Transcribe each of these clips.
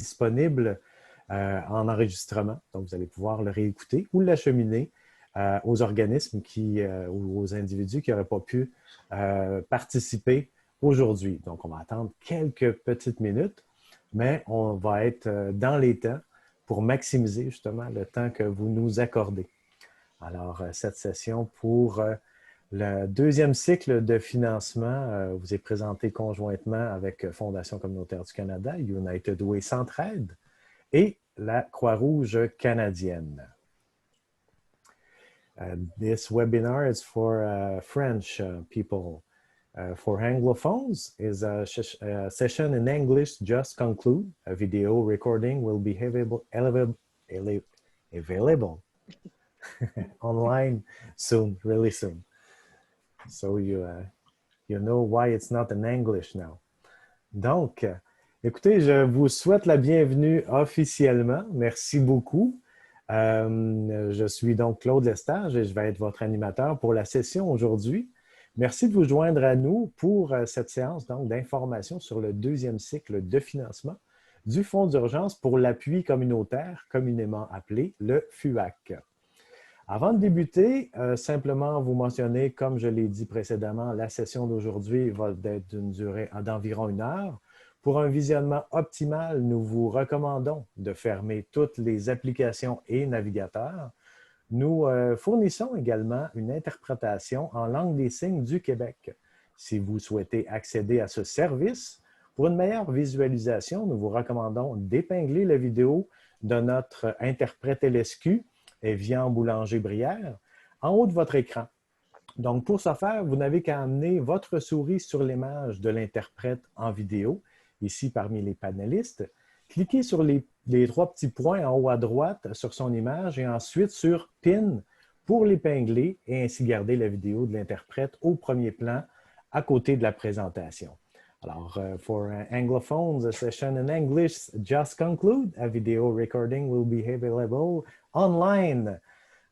disponible en enregistrement. Donc, vous allez pouvoir le réécouter ou l'acheminer aux organismes ou aux individus qui n'auraient pas pu participer aujourd'hui. Donc, on va attendre quelques petites minutes, mais on va être dans les temps pour maximiser justement le temps que vous nous accordez. Alors, cette session pour le deuxième cycle de financement vous est présenté conjointement avec Fondation communautaire du Canada, United Way Centraide et la Croix-Rouge canadienne. This webinar is for French people. For Anglophones, is a session in English just conclude. A video recording will be available online soon, really soon. So you know why it's not in English now. Donc, écoutez, je vous souhaite la bienvenue officiellement. Merci beaucoup. Je suis donc Claude Lestage et je vais être votre animateur pour la session aujourd'hui. Merci de vous joindre à nous pour cette séance d'information sur le deuxième cycle de financement du Fonds d'urgence pour l'appui communautaire, communément appelé le FUAC. Avant de débuter, simplement vous mentionner, comme je l'ai dit précédemment, la session d'aujourd'hui va être d'une durée d'environ 1 heure. Pour un visionnement optimal, nous vous recommandons de fermer toutes les applications et navigateurs. Nous fournissons également une interprétation en langue des signes du Québec. Si vous souhaitez accéder à ce service, pour une meilleure visualisation, nous vous recommandons d'épingler la vidéo de notre interprète LSQ, Evian Boulanger-Brière, en haut de votre écran. Donc, pour ce faire, vous n'avez qu'à amener votre souris sur l'image de l'interprète en vidéo, ici parmi les panélistes. Cliquez sur les 3 petits points en haut à droite sur son image et ensuite sur Pin pour l'épingler et ainsi garder la vidéo de l'interprète au premier plan à côté de la présentation. Alors, for Anglophones, a session in English just conclude. A video recording will be available online.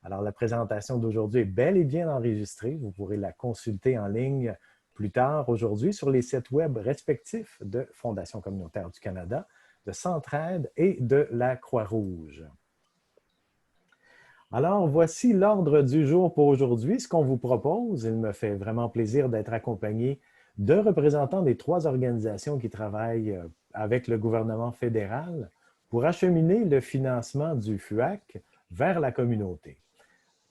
Alors, la présentation d'aujourd'hui est bel et bien enregistrée. Vous pourrez la consulter en ligne plus tard aujourd'hui sur les sites web respectifs de Fondation communautaire du Canada, de Centraide et de la Croix-Rouge. Alors, voici l'ordre du jour pour aujourd'hui. Ce qu'on vous propose, il me fait vraiment plaisir d'être accompagné de représentants des 3 organisations qui travaillent avec le gouvernement fédéral pour acheminer le financement du FUAC vers la communauté.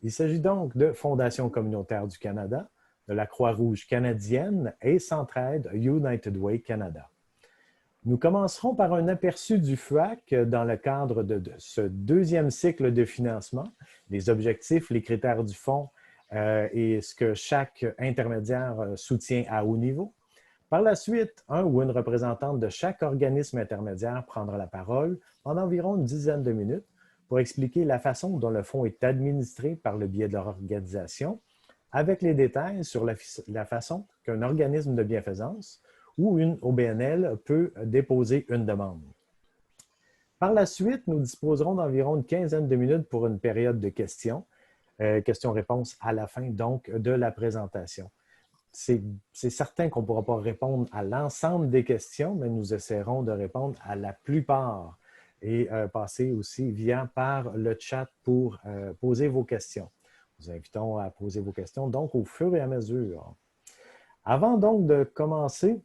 Il s'agit donc de Fondation communautaire du Canada, de la Croix-Rouge canadienne et Centraide United Way Canada. Nous commencerons par un aperçu du FUAC dans le cadre de ce deuxième cycle de financement, les objectifs, les critères du fonds et ce que chaque intermédiaire soutient à haut niveau. Par la suite, un ou une représentante de chaque organisme intermédiaire prendra la parole en environ une dizaine de minutes pour expliquer la façon dont le fonds est administré par le biais de leur organisation, avec les détails sur la façon qu'un organisme de bienfaisance ou une OBNL peut déposer une demande. Par la suite, nous disposerons d'environ une quinzaine de minutes pour une période de questions, questions-réponses à la fin donc de la présentation. C'est certain qu'on ne pourra pas répondre à l'ensemble des questions, mais nous essaierons de répondre à la plupart et passer aussi par le chat pour poser vos questions. Nous invitons à poser vos questions donc au fur et à mesure. Avant donc de commencer,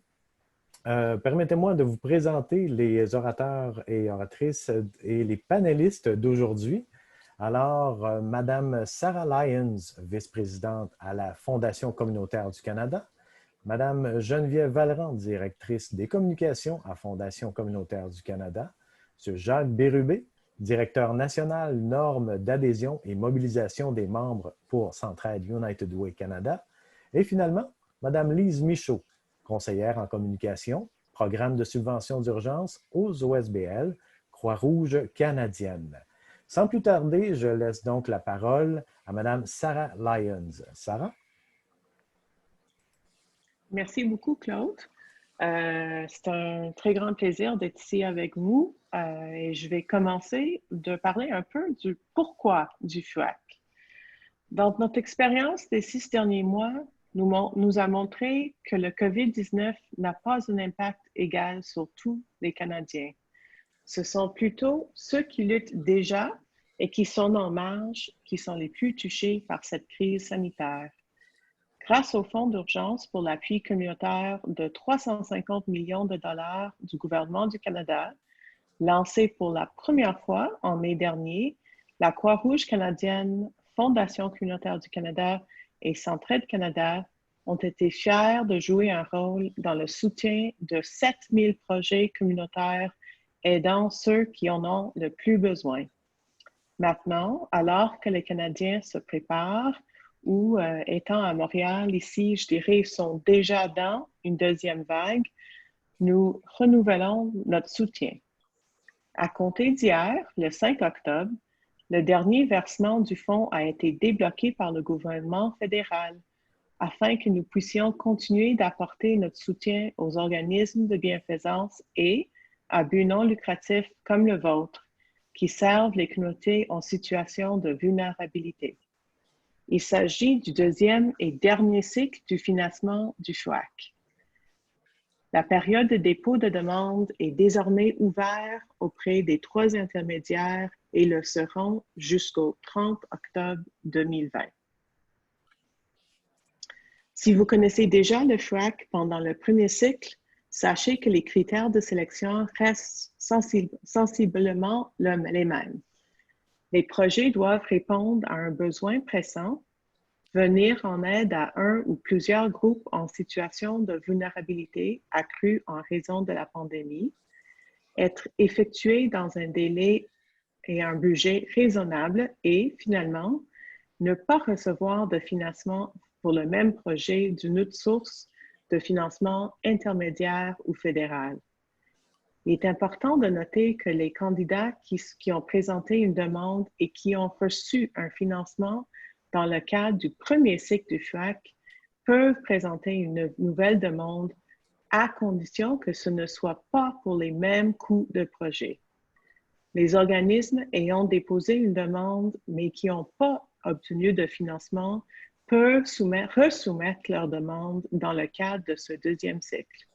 permettez-moi de vous présenter les orateurs et oratrices et les panélistes d'aujourd'hui. Alors, Madame Sarah Lyons, vice-présidente à la Fondation communautaire du Canada, Madame Geneviève Vallerand, directrice des communications à Fondation communautaire du Canada, Monsieur Jacques Bérubé, directeur national normes d'adhésion et mobilisation des membres pour Centraide United Way Canada, et finalement, Madame Lise Michaud, conseillère en communication, programme de subvention d'urgence aux OSBL, Croix-Rouge canadienne. Sans plus tarder, je laisse donc la parole à Mme Sarah Lyons. Sarah? Merci beaucoup, Claude. C'est un très grand plaisir d'être ici avec vous et je vais commencer de parler un peu du pourquoi du FUAC. Dans notre expérience des 6 derniers mois, nous a montré que le COVID-19 n'a pas un impact égal sur tous les Canadiens. Ce sont plutôt ceux qui luttent déjà et qui sont en marge qui sont les plus touchés par cette crise sanitaire. Grâce au Fonds d'urgence pour l'appui communautaire de 350 millions de dollars du gouvernement du Canada, lancé pour la première fois en mai dernier, la Croix-Rouge canadienne, Fondation communautaire du Canada et Centraide Canada ont été fiers de jouer un rôle dans le soutien de 7000 projets communautaires aidant ceux qui en ont le plus besoin. Maintenant, alors que les Canadiens se préparent ou étant à Montréal ici, je dirais, sont déjà dans une deuxième vague, nous renouvelons notre soutien. À compter d'hier, le 5 octobre, le dernier versement du fonds a été débloqué par le gouvernement fédéral afin que nous puissions continuer d'apporter notre soutien aux organismes de bienfaisance et à but non lucratif comme le vôtre, qui servent les communautés en situation de vulnérabilité. Il s'agit du deuxième et dernier cycle du financement du FUAC. La période de dépôt de demande est désormais ouverte auprès des 3 intermédiaires et le seront jusqu'au 30 octobre 2020. Si vous connaissez déjà le FUAC pendant le premier cycle, sachez que les critères de sélection restent sensiblement les mêmes. Les projets doivent répondre à un besoin pressant, venir en aide à un ou plusieurs groupes en situation de vulnérabilité accrue en raison de la pandémie, être effectué dans un délai et un budget raisonnable et, finalement, ne pas recevoir de financement pour le même projet d'une autre source de financement intermédiaire ou fédéral. Il est important de noter que les candidats qui ont présenté une demande et qui ont reçu un financement dans le cadre du premier cycle du FUAC peuvent présenter une nouvelle demande à condition que ce ne soit pas pour les mêmes coûts de projet. Les organismes ayant déposé une demande mais qui n'ont pas obtenu de financement peuvent resoumettre leur demande dans le cadre de ce deuxième cycle.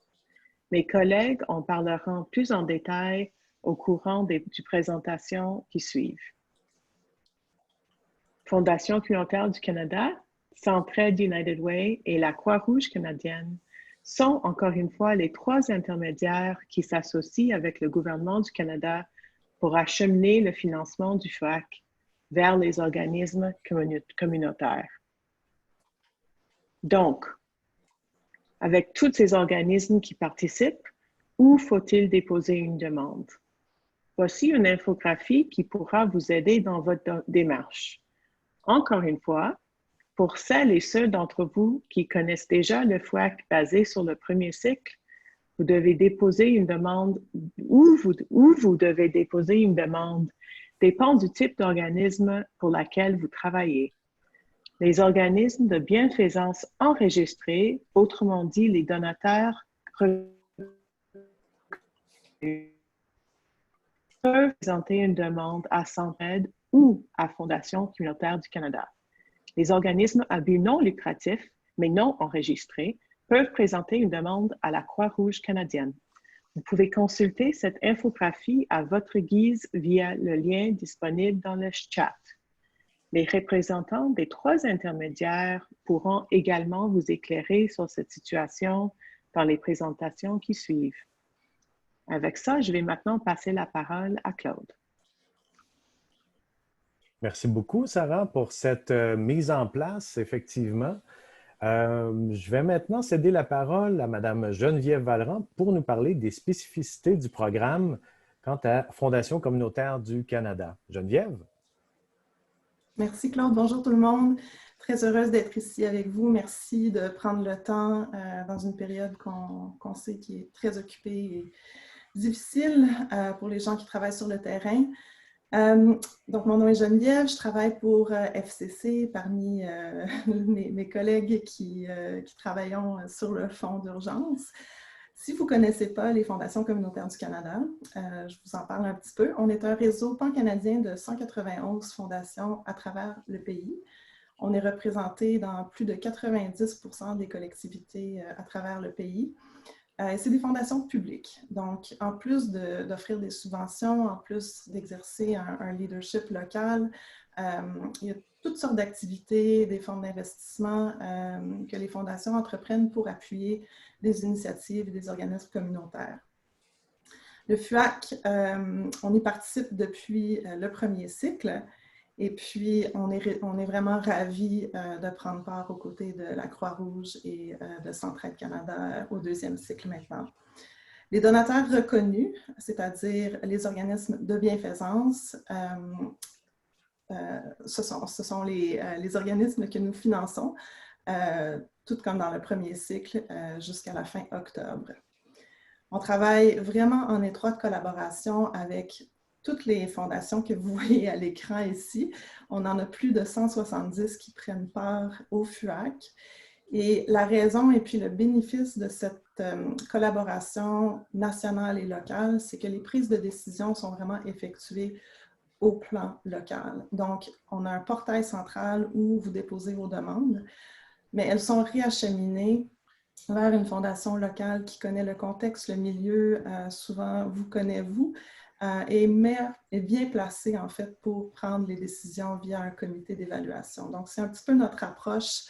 Mes collègues en parleront plus en détail au courant des présentations qui suivent. Fondation communautaire du Canada, Centraide United Way et la Croix-Rouge canadienne sont encore une fois les 3 intermédiaires qui s'associent avec le gouvernement du Canada pour acheminer le financement du FUAC vers les organismes communautaires. Donc, avec tous ces organismes qui participent, où faut-il déposer une demande? Voici une infographie qui pourra vous aider dans votre démarche. Encore une fois, pour celles et ceux d'entre vous qui connaissent déjà le FUAC basé sur le premier cycle, vous devez déposer une demande où vous devez déposer une demande dépend du type d'organisme pour lequel vous travaillez. Les organismes de bienfaisance enregistrés, autrement dit les donateurs, peuvent présenter une demande à Centraide ou à Fondation communautaire du Canada. Les organismes à but non lucratif, mais non enregistrés, peuvent présenter une demande à la Croix-Rouge canadienne. Vous pouvez consulter cette infographie à votre guise via le lien disponible dans le chat. Les représentants des 3 intermédiaires pourront également vous éclairer sur cette situation dans les présentations qui suivent. Avec ça, je vais maintenant passer la parole à Claude. Merci beaucoup, Sarah, pour cette mise en place, effectivement. Je vais maintenant céder la parole à Mme Geneviève Vallerand pour nous parler des spécificités du programme quant à Fondation communautaire du Canada. Geneviève? Merci Claude, bonjour tout le monde. Très heureuse d'être ici avec vous. Merci de prendre le temps dans une période qu'on sait qui est très occupée et difficile pour les gens qui travaillent sur le terrain. Donc, mon nom est Geneviève, je travaille pour FCC parmi mes collègues qui travaillons sur le fonds d'urgence. Si vous ne connaissez pas les Fondations communautaires du Canada, je vous en parle un petit peu. On est un réseau pan-canadien de 191 fondations à travers le pays. On est représenté dans plus de 90% des collectivités à travers le pays. C'est des fondations publiques. Donc, en plus d'offrir des subventions, en plus d'exercer un leadership local, il y a toutes sortes d'activités, des fonds d'investissement que les fondations entreprennent pour appuyer des initiatives et des organismes communautaires. Le FUAC, on y participe depuis le premier cycle et puis on est vraiment ravis de prendre part aux côtés de la Croix-Rouge et de Centraide Canada au deuxième cycle maintenant. Les donateurs reconnus, c'est-à-dire les organismes de bienfaisance, ce sont les organismes que nous finançons, tout comme dans le premier cycle, jusqu'à la fin octobre. On travaille vraiment en étroite collaboration avec toutes les fondations que vous voyez à l'écran ici. On en a plus de 170 qui prennent part au FUAC. Et la raison et puis le bénéfice de cette collaboration nationale et locale, c'est que les prises de décision sont vraiment effectuées au plan local. Donc, on a un portail central où vous déposez vos demandes, mais elles sont réacheminées vers une fondation locale qui connaît le contexte, le milieu, souvent vous connaissez vous, et est bien placée en fait pour prendre les décisions via un comité d'évaluation. Donc, c'est un petit peu notre approche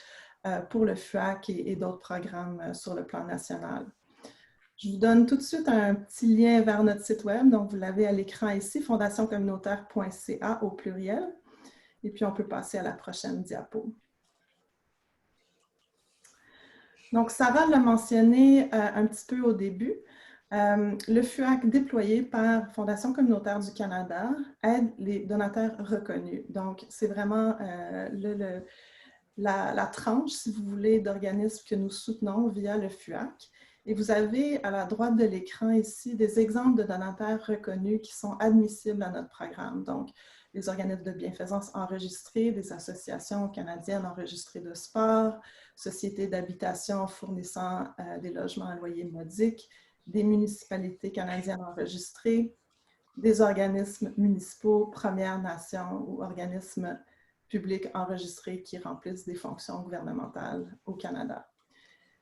pour le FUAC et d'autres programmes sur le plan national. Je vous donne tout de suite un petit lien vers notre site web. Donc, vous l'avez à l'écran ici, fondationcommunautaire.ca au pluriel. Et puis, on peut passer à la prochaine diapo. Donc, Sarah l'a mentionné un petit peu au début. Le FUAC déployé par Fondation communautaire du Canada aide les donateurs reconnus. Donc, c'est vraiment la tranche, si vous voulez, d'organismes que nous soutenons via le FUAC. Et vous avez à la droite de l'écran ici des exemples de donateurs reconnus qui sont admissibles à notre programme. Donc, les organismes de bienfaisance enregistrés, des associations canadiennes enregistrées de sport, sociétés d'habitation fournissant des logements à loyer modique, des municipalités canadiennes enregistrées, des organismes municipaux, Premières Nations ou organismes publics enregistrés qui remplissent des fonctions gouvernementales au Canada.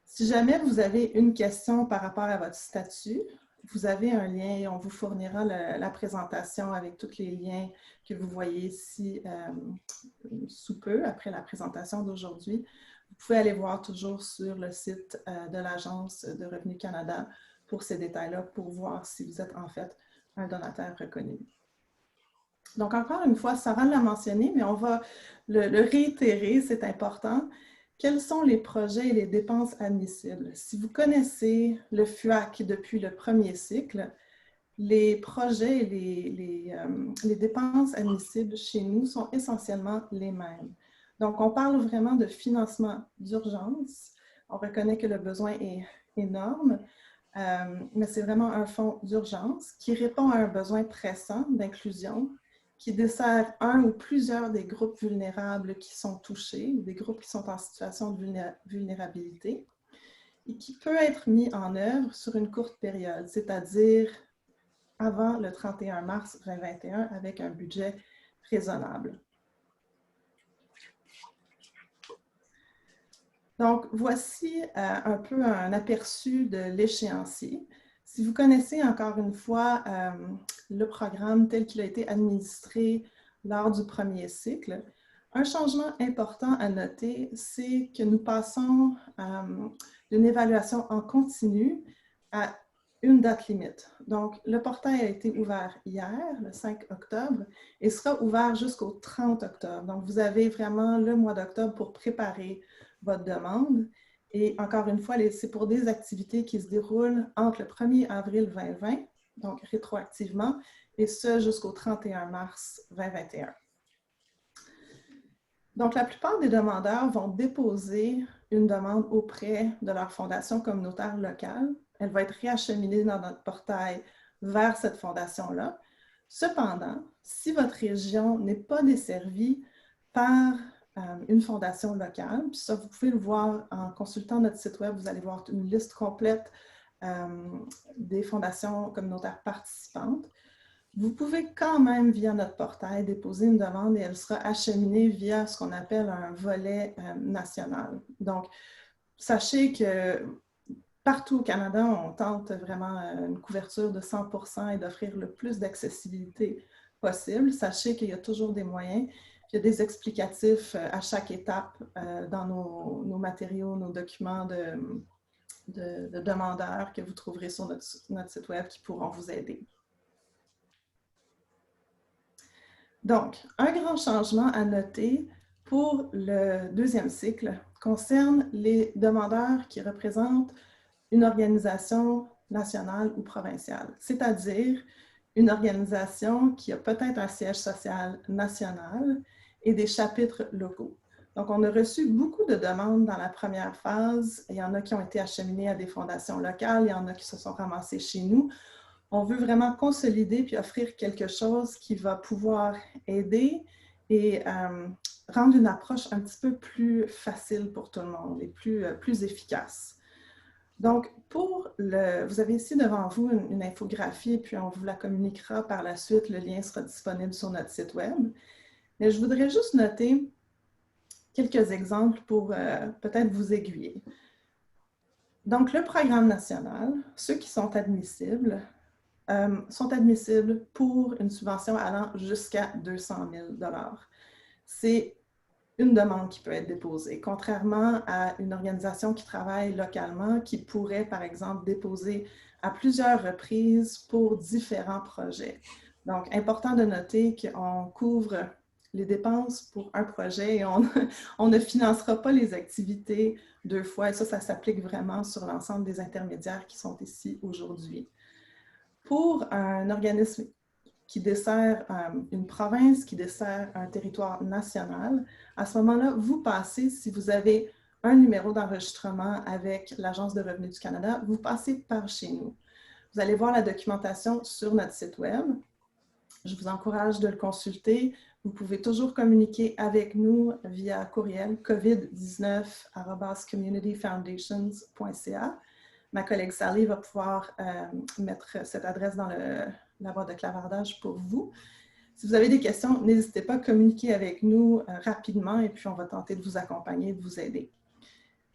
Si jamais vous avez une question par rapport à votre statut, vous avez un lien et on vous fournira la présentation avec tous les liens que vous voyez ici sous peu, après la présentation d'aujourd'hui. Vous pouvez aller voir toujours sur le site de l'Agence de Revenu Canada pour ces détails-là, pour voir si vous êtes en fait un donateur reconnu. Donc, encore une fois, Sarah l'a mentionné, mais on va le réitérer, c'est important. Quels sont les projets et les dépenses admissibles? Si vous connaissez le FUAC depuis le premier cycle, les projets et les dépenses admissibles chez nous sont essentiellement les mêmes. Donc, on parle vraiment de financement d'urgence. On reconnaît que le besoin est énorme, mais c'est vraiment un fonds d'urgence qui répond à un besoin pressant d'inclusion, qui dessert un ou plusieurs des groupes vulnérables qui sont touchés, ou des groupes qui sont en situation de vulnérabilité, et qui peut être mis en œuvre sur une courte période, c'est-à-dire avant le 31 mars 2021 avec un budget raisonnable. Donc, voici un peu un aperçu de l'échéancier. Si vous connaissez encore une fois le programme tel qu'il a été administré lors du premier cycle, un changement important à noter, c'est que nous passons d'une évaluation en continu à une date limite. Donc, le portail a été ouvert hier, le 5 octobre, et sera ouvert jusqu'au 30 octobre. Donc, vous avez vraiment le mois d'octobre pour préparer votre demande. Et encore une fois, c'est pour des activités qui se déroulent entre le 1er avril 2020, donc rétroactivement, et ce jusqu'au 31 mars 2021. Donc, la plupart des demandeurs vont déposer une demande auprès de leur fondation communautaire locale. Elle va être réacheminée dans notre portail vers cette fondation-là. Cependant, si votre région n'est pas desservie par une fondation locale, puis ça, vous pouvez le voir en consultant notre site web, vous allez voir une liste complète des fondations communautaires participantes. Vous pouvez quand même, via notre portail, déposer une demande et elle sera acheminée via ce qu'on appelle un volet national. Donc, sachez que partout au Canada, on tente vraiment une couverture de 100% et d'offrir le plus d'accessibilité possible. Sachez qu'il y a toujours des moyens. Il y a des explicatifs à chaque étape dans nos matériaux, nos documents de demandeurs que vous trouverez sur notre site web qui pourront vous aider. Donc, un grand changement à noter pour le deuxième cycle concerne les demandeurs qui représentent une organisation nationale ou provinciale, c'est-à-dire une organisation qui a peut-être un siège social national et des chapitres locaux. Donc, on a reçu beaucoup de demandes dans la première phase. Il y en a qui ont été acheminées à des fondations locales, il y en a qui se sont ramassées chez nous. On veut vraiment consolider puis offrir quelque chose qui va pouvoir aider et rendre une approche un petit peu plus facile pour tout le monde et plus efficace. Donc, vous avez ici devant vous une infographie, puis on vous la communiquera par la suite. Le lien sera disponible sur notre site web. Mais je voudrais juste noter quelques exemples pour peut-être vous aiguiller. Donc, le programme national, ceux qui sont admissibles pour une subvention allant jusqu'à 200 000 $. C'est une demande qui peut être déposée, contrairement à une organisation qui travaille localement, qui pourrait, par exemple, déposer à plusieurs reprises pour différents projets. Donc, important de noter qu'on couvre les dépenses pour un projet et on ne financera pas les activités deux fois. Et ça s'applique vraiment sur l'ensemble des intermédiaires qui sont ici aujourd'hui. Pour un organisme qui dessert une province, qui dessert un territoire national, à ce moment-là, vous passez, si vous avez un numéro d'enregistrement avec l'Agence de revenus du Canada, vous passez par chez nous. Vous allez voir la documentation sur notre site web. Je vous encourage de le consulter. Vous pouvez toujours communiquer avec nous via courriel covid19@communityfoundations.ca. Ma collègue Sally va pouvoir mettre cette adresse dans la boîte de clavardage pour vous. Si vous avez des questions, n'hésitez pas à communiquer avec nous rapidement et puis on va tenter de vous accompagner, de vous aider.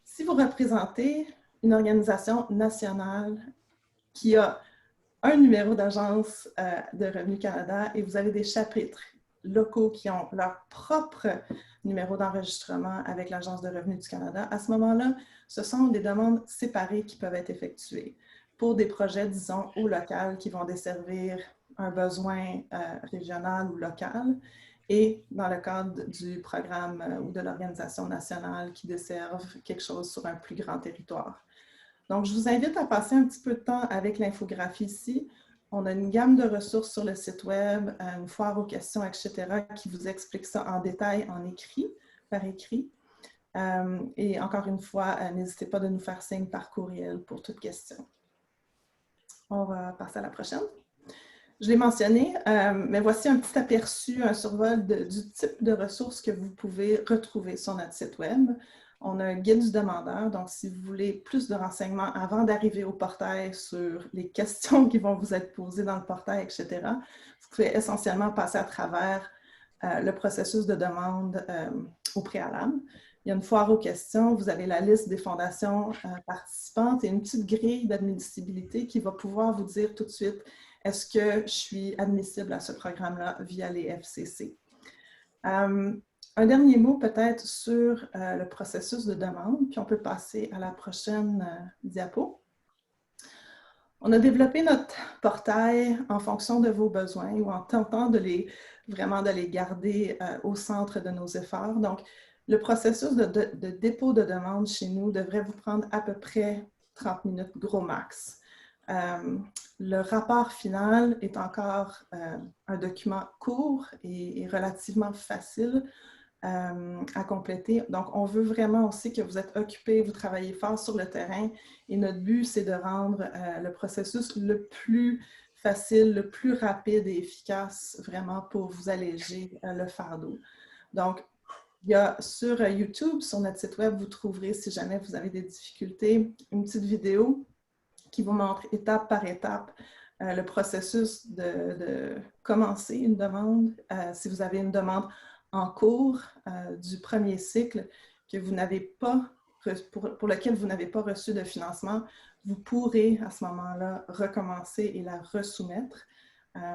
Si vous représentez une organisation nationale qui a un numéro d'agence de Revenu Canada et vous avez des chapitres locaux qui ont leur propre numéro d'enregistrement avec l'Agence de revenus du Canada, à ce moment-là, ce sont des demandes séparées qui peuvent être effectuées pour des projets, disons, au local qui vont desservir un besoin régional ou local et dans le cadre du programme ou de l'organisation nationale qui desservent quelque chose sur un plus grand territoire. Donc, je vous invite à passer un petit peu de temps avec l'infographie ici. On a une gamme de ressources sur le site web, une foire aux questions, etc., qui vous explique ça en détail, par écrit. Et encore une fois, n'hésitez pas de nous faire signe par courriel pour toute question. On va passer à la prochaine. Je l'ai mentionné, mais voici un petit aperçu, un survol du type de ressources que vous pouvez retrouver sur notre site web. On a un guide du demandeur, donc si vous voulez plus de renseignements avant d'arriver au portail sur les questions qui vont vous être posées dans le portail, etc., vous pouvez essentiellement passer à travers le processus de demande au préalable. Il y a une foire aux questions, vous avez la liste des fondations participantes et une petite grille d'admissibilité qui va pouvoir vous dire tout de suite est-ce que je suis admissible à ce programme-là via les FCC. Un dernier mot peut-être sur le processus de demande, puis on peut passer à la prochaine diapo. On a développé notre portail en fonction de vos besoins ou en tentant vraiment de les garder au centre de nos efforts. Donc, le processus de dépôt de demande chez nous devrait vous prendre à peu près 30 minutes gros max. Le rapport final est encore un document court et relativement facile à compléter. Donc, on veut vraiment aussi que vous êtes occupés, vous travaillez fort sur le terrain et notre but, c'est de rendre le processus le plus facile, le plus rapide et efficace vraiment pour vous alléger le fardeau. Donc, il y a sur YouTube, sur notre site web, vous trouverez, si jamais vous avez des difficultés, une petite vidéo qui vous montre étape par étape le processus de commencer une demande. Si vous avez une demande en cours du premier cycle que vous n'avez pas pour lequel vous n'avez pas reçu de financement, vous pourrez à ce moment-là recommencer et la resoumettre.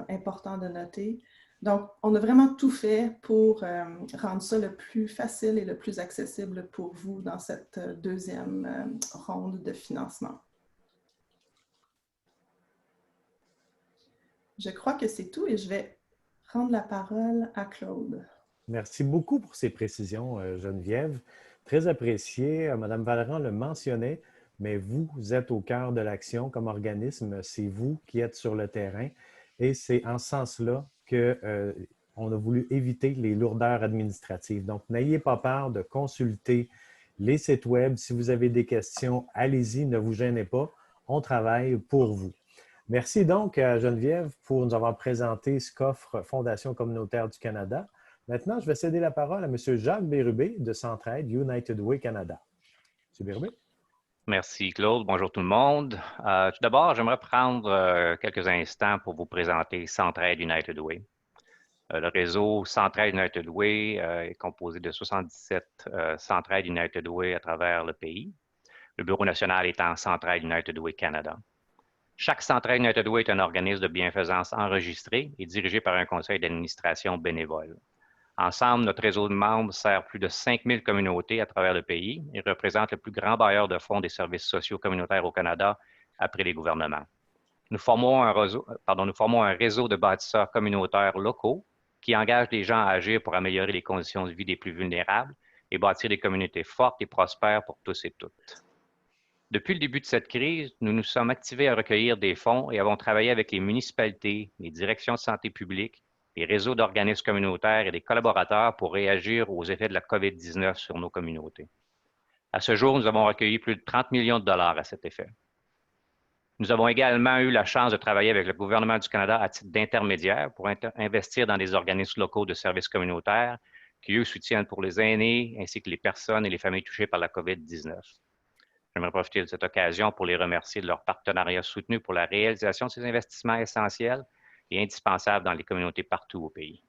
Important de noter. Donc, on a vraiment tout fait pour rendre ça le plus facile et le plus accessible pour vous dans cette deuxième ronde de financement. Je crois que c'est tout et je vais rendre la parole à Claude. Merci beaucoup pour ces précisions, Geneviève. Très apprécié. Madame Vallerand le mentionnait, mais vous êtes au cœur de l'action comme organisme. C'est vous qui êtes sur le terrain et c'est en ce sens-là qu'on a voulu éviter les lourdeurs administratives. Donc, n'ayez pas peur de consulter les sites web. Si vous avez des questions, allez-y, ne vous gênez pas. On travaille pour vous. Merci donc à Geneviève pour nous avoir présenté ce qu'offre Fondation communautaire du Canada. Maintenant, je vais céder la parole à M. Jacques Bérubé de Centraide United Way Canada. M. Bérubé. Merci, Claude. Bonjour tout le monde. Tout d'abord, j'aimerais prendre quelques instants pour vous présenter Centraide United Way. Le réseau Centraide United Way est composé de 77 Centraide United Way à travers le pays. Le bureau national étant Centraide United Way Canada. Chaque Centraide United Way est un organisme de bienfaisance enregistré et dirigé par un conseil d'administration bénévole. Ensemble, notre réseau de membres sert plus de 5000 communautés à travers le pays et représente le plus grand bailleur de fonds des services sociaux communautaires au Canada après les gouvernements. Nous formons un réseau de bâtisseurs communautaires locaux qui engagent les gens à agir pour améliorer les conditions de vie des plus vulnérables et bâtir des communautés fortes et prospères pour tous et toutes. Depuis le début de cette crise, nous nous sommes activés à recueillir des fonds et avons travaillé avec les municipalités, les directions de santé publique, les réseaux d'organismes communautaires et des collaborateurs pour réagir aux effets de la COVID-19 sur nos communautés. À ce jour, nous avons recueilli plus de 30 millions de dollars à cet effet. Nous avons également eu la chance de travailler avec le gouvernement du Canada à titre d'intermédiaire pour investir dans des organismes locaux de services communautaires qui, eux, soutiennent pour les aînés ainsi que les personnes et les familles touchées par la COVID-19. J'aimerais profiter de cette occasion pour les remercier de leur partenariat soutenu pour la réalisation de ces investissements essentiels et indispensables dans les communautés partout au pays.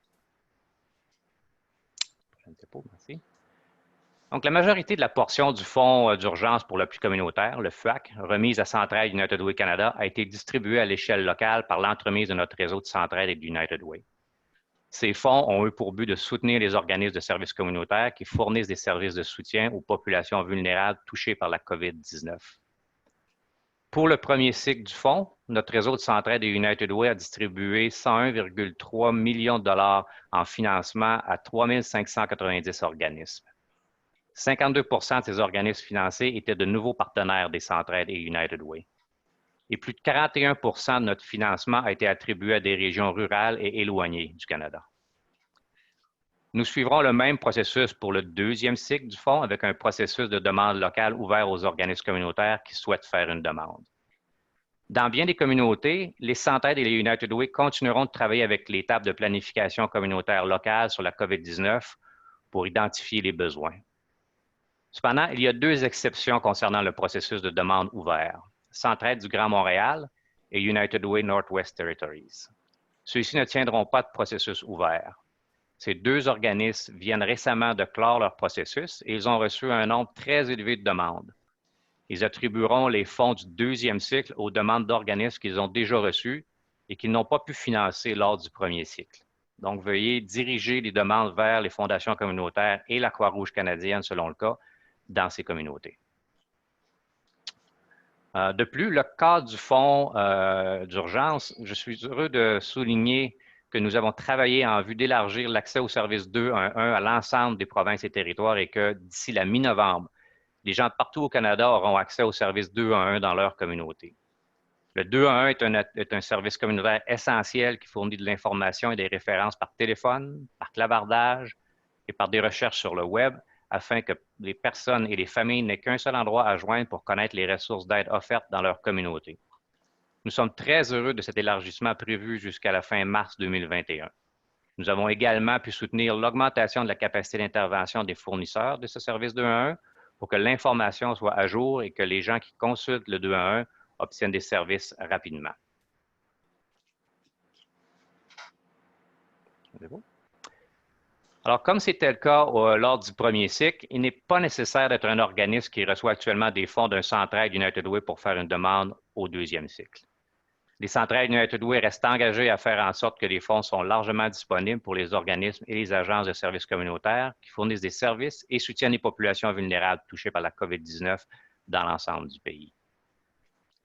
Merci. Donc, la majorité de la portion du Fonds d'urgence pour l'appui communautaire, le FUAC, remise à Centraide United Way Canada, a été distribuée à l'échelle locale par l'entremise de notre réseau de Centraide et d'United Way. Ces fonds ont eu pour but de soutenir les organismes de services communautaires qui fournissent des services de soutien aux populations vulnérables touchées par la COVID-19. Pour le premier cycle du fonds, notre réseau de Centraide et United Way a distribué 101,3 millions de dollars en financement à 3 590 organismes. 52 de ces organismes financés étaient de nouveaux partenaires des Centraide et United Way. Et plus de 41 de notre financement a été attribué à des régions rurales et éloignées du Canada. Nous suivrons le même processus pour le deuxième cycle du fonds avec un processus de demande locale ouvert aux organismes communautaires qui souhaitent faire une demande. Dans bien des communautés, les Centraide et les United Way continueront de travailler avec les tables de planification communautaire locale sur la COVID-19 pour identifier les besoins. Cependant, il y a deux exceptions concernant le processus de demande ouvert. Centraide du Grand Montréal et United Way Northwest Territories. Ceux-ci ne tiendront pas de processus ouvert. Ces deux organismes viennent récemment de clore leur processus et ils ont reçu un nombre très élevé de demandes. Ils attribueront les fonds du deuxième cycle aux demandes d'organismes qu'ils ont déjà reçues et qu'ils n'ont pas pu financer lors du premier cycle. Donc, veuillez diriger les demandes vers les fondations communautaires et la Croix-Rouge canadienne, selon le cas, dans ces communautés. De plus, le cadre du fonds d'urgence, je suis heureux de souligner que nous avons travaillé en vue d'élargir l'accès au service 211 à l'ensemble des provinces et territoires et que d'ici la mi-novembre, les gens partout au Canada auront accès au service 211 dans leur communauté. Le 211 est un service communautaire essentiel qui fournit de l'information et des références par téléphone, par clavardage et par des recherches sur le web, afin que les personnes et les familles n'aient qu'un seul endroit à joindre pour connaître les ressources d'aide offertes dans leur communauté. Nous sommes très heureux de cet élargissement prévu jusqu'à la fin mars 2021. Nous avons également pu soutenir l'augmentation de la capacité d'intervention des fournisseurs de ce service 211 pour que l'information soit à jour et que les gens qui consultent le 211 obtiennent des services rapidement. Alors, comme c'était le cas lors du premier cycle, il n'est pas nécessaire d'être un organisme qui reçoit actuellement des fonds d'un Centraide United Way pour faire une demande au deuxième cycle. Les Centraides United Way restent engagés à faire en sorte que les fonds sont largement disponibles pour les organismes et les agences de services communautaires qui fournissent des services et soutiennent les populations vulnérables touchées par la COVID-19 dans l'ensemble du pays.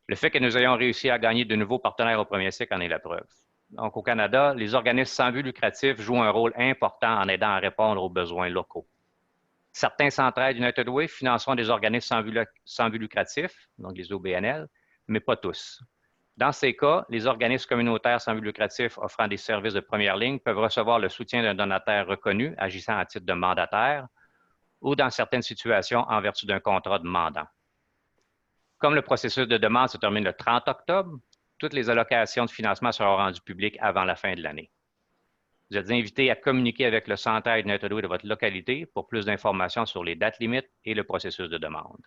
Le fait que nous ayons réussi à gagner de nouveaux partenaires au premier cycle en est la preuve. Donc, au Canada, les organismes sans but lucratif jouent un rôle important en aidant à répondre aux besoins locaux. Certains Centraides United Way financeront des organismes sans but lucratif, donc les OBNL, mais pas tous. Dans ces cas, les organismes communautaires sans but lucratif offrant des services de première ligne peuvent recevoir le soutien d'un donateur reconnu agissant à titre de mandataire ou dans certaines situations en vertu d'un contrat de mandant. Comme le processus de demande se termine le 30 octobre, toutes les allocations de financement seront rendues publiques avant la fin de l'année. Vous êtes invités à communiquer avec le Centraide United Way de votre localité pour plus d'informations sur les dates limites et le processus de demande.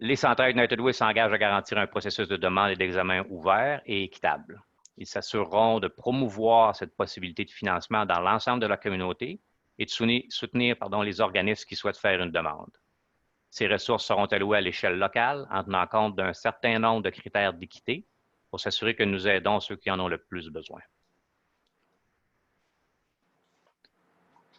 Les Centraides United Way s'engagent à garantir un processus de demande et d'examen ouvert et équitable. Ils s'assureront de promouvoir cette possibilité de financement dans l'ensemble de la communauté et de soutenir les organismes qui souhaitent faire une demande. Ces ressources seront allouées à l'échelle locale en tenant compte d'un certain nombre de critères d'équité pour s'assurer que nous aidons ceux qui en ont le plus besoin.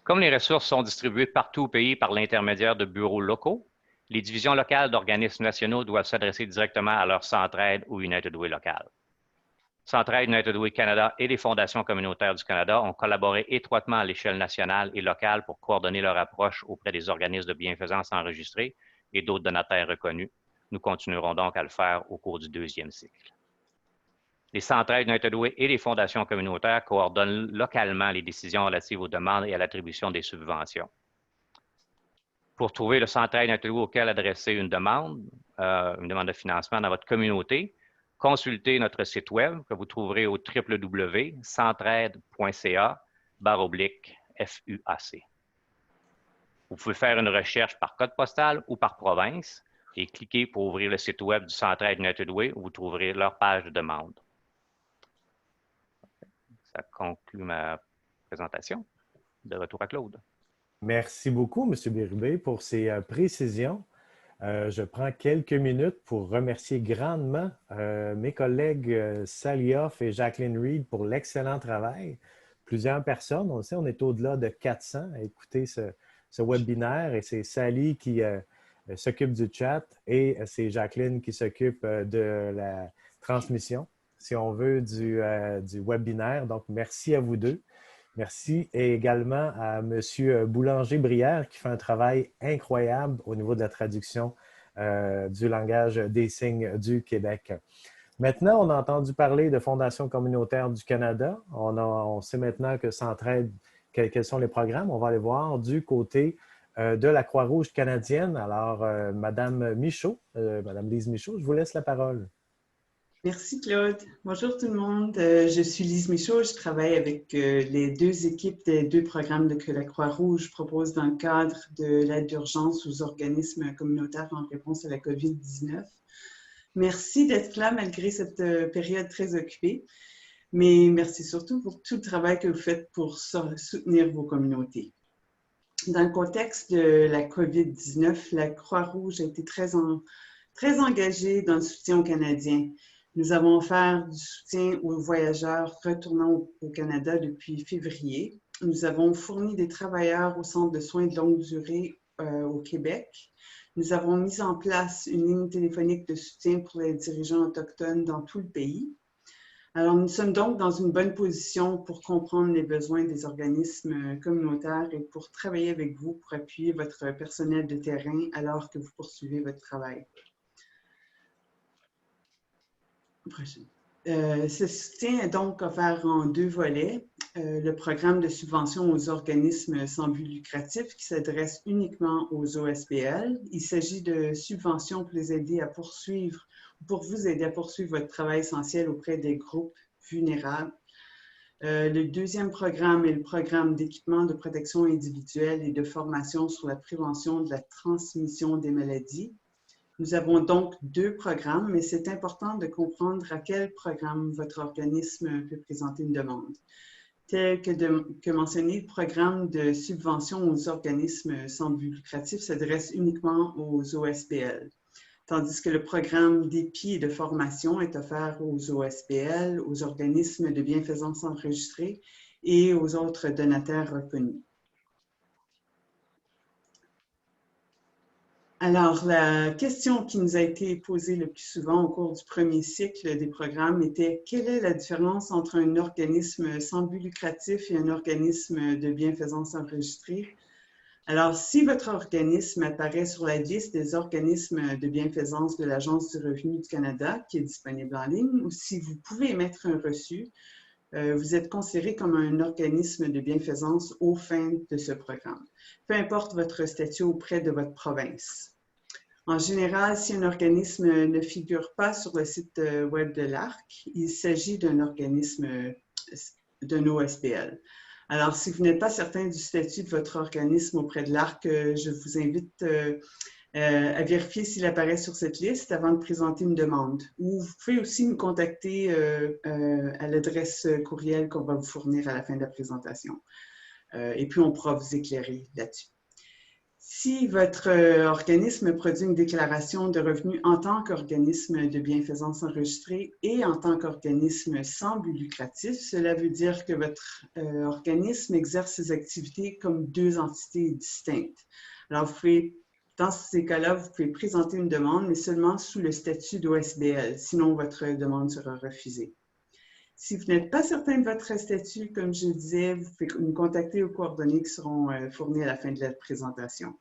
Comme les ressources sont distribuées partout au pays par l'intermédiaire de bureaux locaux, les divisions locales d'organismes nationaux doivent s'adresser directement à leur Centraide ou United Way local. Centraide United Way Canada et les fondations communautaires du Canada ont collaboré étroitement à l'échelle nationale et locale pour coordonner leur approche auprès des organismes de bienfaisance enregistrés et d'autres donataires reconnus. Nous continuerons donc à le faire au cours du deuxième cycle. Les Centraides United Way et les fondations communautaires coordonnent localement les décisions relatives aux demandes et à l'attribution des subventions. Pour trouver le Centraide United Way auquel adresser une demande de financement dans votre communauté, consultez notre site web que vous trouverez au www.centraide.ca/FUAC. Vous pouvez faire une recherche par code postal ou par province et cliquez pour ouvrir le site web du Centraide United Way où vous trouverez leur page de demande. Ça conclut ma présentation. De retour à Claude. Merci beaucoup, M. Bérubé, pour ces précisions. Je prends quelques minutes pour remercier grandement mes collègues Sally Hoff et Jacqueline Reed pour l'excellent travail. Plusieurs personnes, on le sait, on est au-delà de 400 à écouter ce webinaire et c'est Sally qui s'occupe du chat et c'est Jacqueline qui s'occupe de la transmission, si on veut, du webinaire. Donc, merci à vous deux. Merci également à M. Boulanger-Brière qui fait un travail incroyable au niveau de la traduction du langage des signes du Québec. Maintenant, on a entendu parler de Fondation communautaire du Canada. On sait maintenant que Centraide, quels sont les programmes. On va aller voir du côté de la Croix-Rouge canadienne. Alors, Mme Michaud, Mme Lise Michaud, je vous laisse la parole. Merci Claude. Bonjour tout le monde. Je suis Lise Michaud. Je travaille avec les deux équipes des deux programmes que la Croix-Rouge propose dans le cadre de l'aide d'urgence aux organismes communautaires en réponse à la COVID-19. Merci d'être là malgré cette période très occupée, mais merci surtout pour tout le travail que vous faites pour soutenir vos communautés. Dans le contexte de la COVID-19, la Croix-Rouge a été très engagée dans le soutien aux Canadiens. Nous avons offert du soutien aux voyageurs retournant au Canada depuis février. Nous avons fourni des travailleurs au centre de soins de longue durée au Québec. Nous avons mis en place une ligne téléphonique de soutien pour les dirigeants autochtones dans tout le pays. Alors, nous sommes donc dans une bonne position pour comprendre les besoins des organismes communautaires et pour travailler avec vous pour appuyer votre personnel de terrain alors que vous poursuivez votre travail. Ce soutien est donc offert en deux volets. Le programme de subvention aux organismes sans but lucratif qui s'adresse uniquement aux OSBL. Il s'agit de subventions pour les aider à poursuivre, pour vous aider à poursuivre votre travail essentiel auprès des groupes vulnérables. Le deuxième programme est le programme d'équipement de protection individuelle et de formation sur la prévention de la transmission des maladies. Nous avons donc deux programmes, mais c'est important de comprendre à quel programme votre organisme peut présenter une demande. Tel que mentionné, le programme de subvention aux organismes sans but lucratif s'adresse uniquement aux OSBL, tandis que le programme d'EPI et de formation est offert aux OSBL, aux organismes de bienfaisance enregistrés et aux autres donataires reconnus. Alors, la question qui nous a été posée le plus souvent au cours du premier cycle des programmes était: quelle est la différence entre un organisme sans but lucratif et un organisme de bienfaisance enregistré? Alors, si votre organisme apparaît sur la liste des organismes de bienfaisance de l'Agence du revenu du Canada, qui est disponible en ligne, ou si vous pouvez émettre un reçu, vous êtes considéré comme un organisme de bienfaisance aux fins de ce programme, peu importe votre statut auprès de votre province. En général, si un organisme ne figure pas sur le site web de l'ARC, il s'agit d'un organisme, d'un OSBL. Alors, si vous n'êtes pas certain du statut de votre organisme auprès de l'ARC, je vous invite à vérifier s'il apparaît sur cette liste avant de présenter une demande. Ou vous pouvez aussi nous contacter à l'adresse courriel qu'on va vous fournir à la fin de la présentation. Et puis, on pourra vous éclairer là-dessus. Si votre organisme produit une déclaration de revenus en tant qu'organisme de bienfaisance enregistré et en tant qu'organisme sans but lucratif, cela veut dire que votre organisme exerce ses activités comme deux entités distinctes. Alors, vous pouvez, dans ces cas-là, vous pouvez présenter une demande, mais seulement sous le statut d'OSBL, sinon votre demande sera refusée. Si vous n'êtes pas certain de votre statut, comme je le disais, vous pouvez nous contacter aux coordonnées qui seront fournies à la fin de la présentation.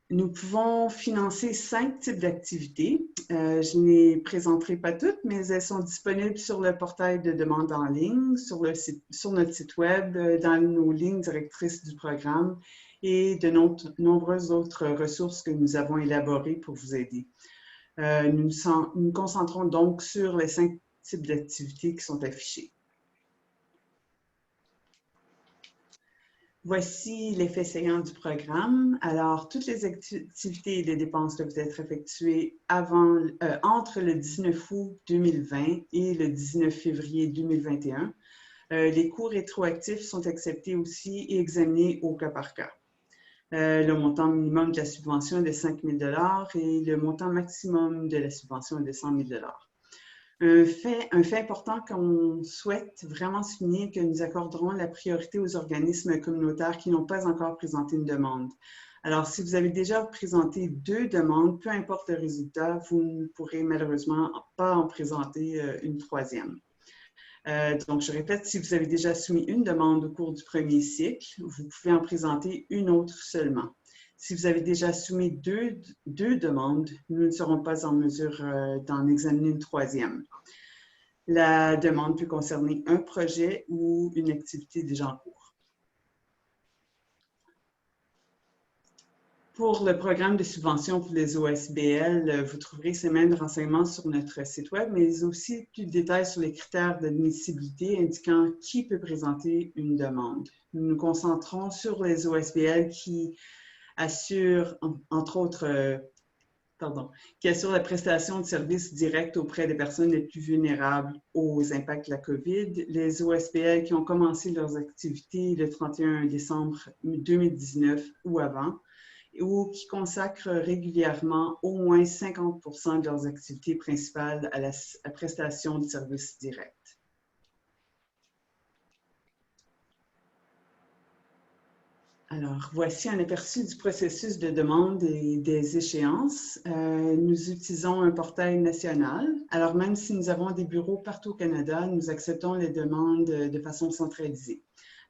Nous pouvons financer 5 types d'activités. Je ne les présenterai pas toutes, mais elles sont disponibles sur le portail de demande en ligne, sur notre site web, dans nos lignes directrices du programme et de nombreuses autres ressources que nous avons élaborées pour vous aider. Nous nous concentrons donc sur les 5 types d'activités qui sont affichés. Voici l'effet saillant du programme. Alors, toutes les activités et les dépenses doivent être effectuées entre le 19 août 2020 et le 19 février 2021. Les coûts rétroactifs sont acceptés aussi et examinés au cas par cas. Le montant minimum de la subvention est de 5 000 $ et le montant maximum de la subvention est de 100 000 $. Un fait important qu'on souhaite vraiment souligner est que nous accorderons la priorité aux organismes communautaires qui n'ont pas encore présenté une demande. Alors, si vous avez déjà présenté 2 demandes, peu importe le résultat, vous ne pourrez malheureusement pas en présenter une 3e. Donc, je répète, si vous avez déjà soumis une demande au cours du premier cycle, vous pouvez en présenter une autre seulement. Si vous avez déjà soumis deux demandes, nous ne serons pas en mesure d'en examiner une 3e. La demande peut concerner un projet ou une activité déjà en cours. Pour le programme de subvention pour les OSBL, vous trouverez ces mêmes renseignements sur notre site web, mais aussi plus de détails sur les critères d'admissibilité indiquant qui peut présenter une demande. Nous nous concentrons sur les OSBL qui assurent, entre autres, qui assurent la prestation de services directs auprès des personnes les plus vulnérables aux impacts de la COVID, les OSBL qui ont commencé leurs activités le 31 décembre 2019 ou avant, ou qui consacrent régulièrement au moins 50% de leurs activités principales à la prestation de services directs. Alors, voici un aperçu du processus de demande et des échéances. Nous utilisons un portail national. Alors, même si nous avons des bureaux partout au Canada, nous acceptons les demandes de façon centralisée.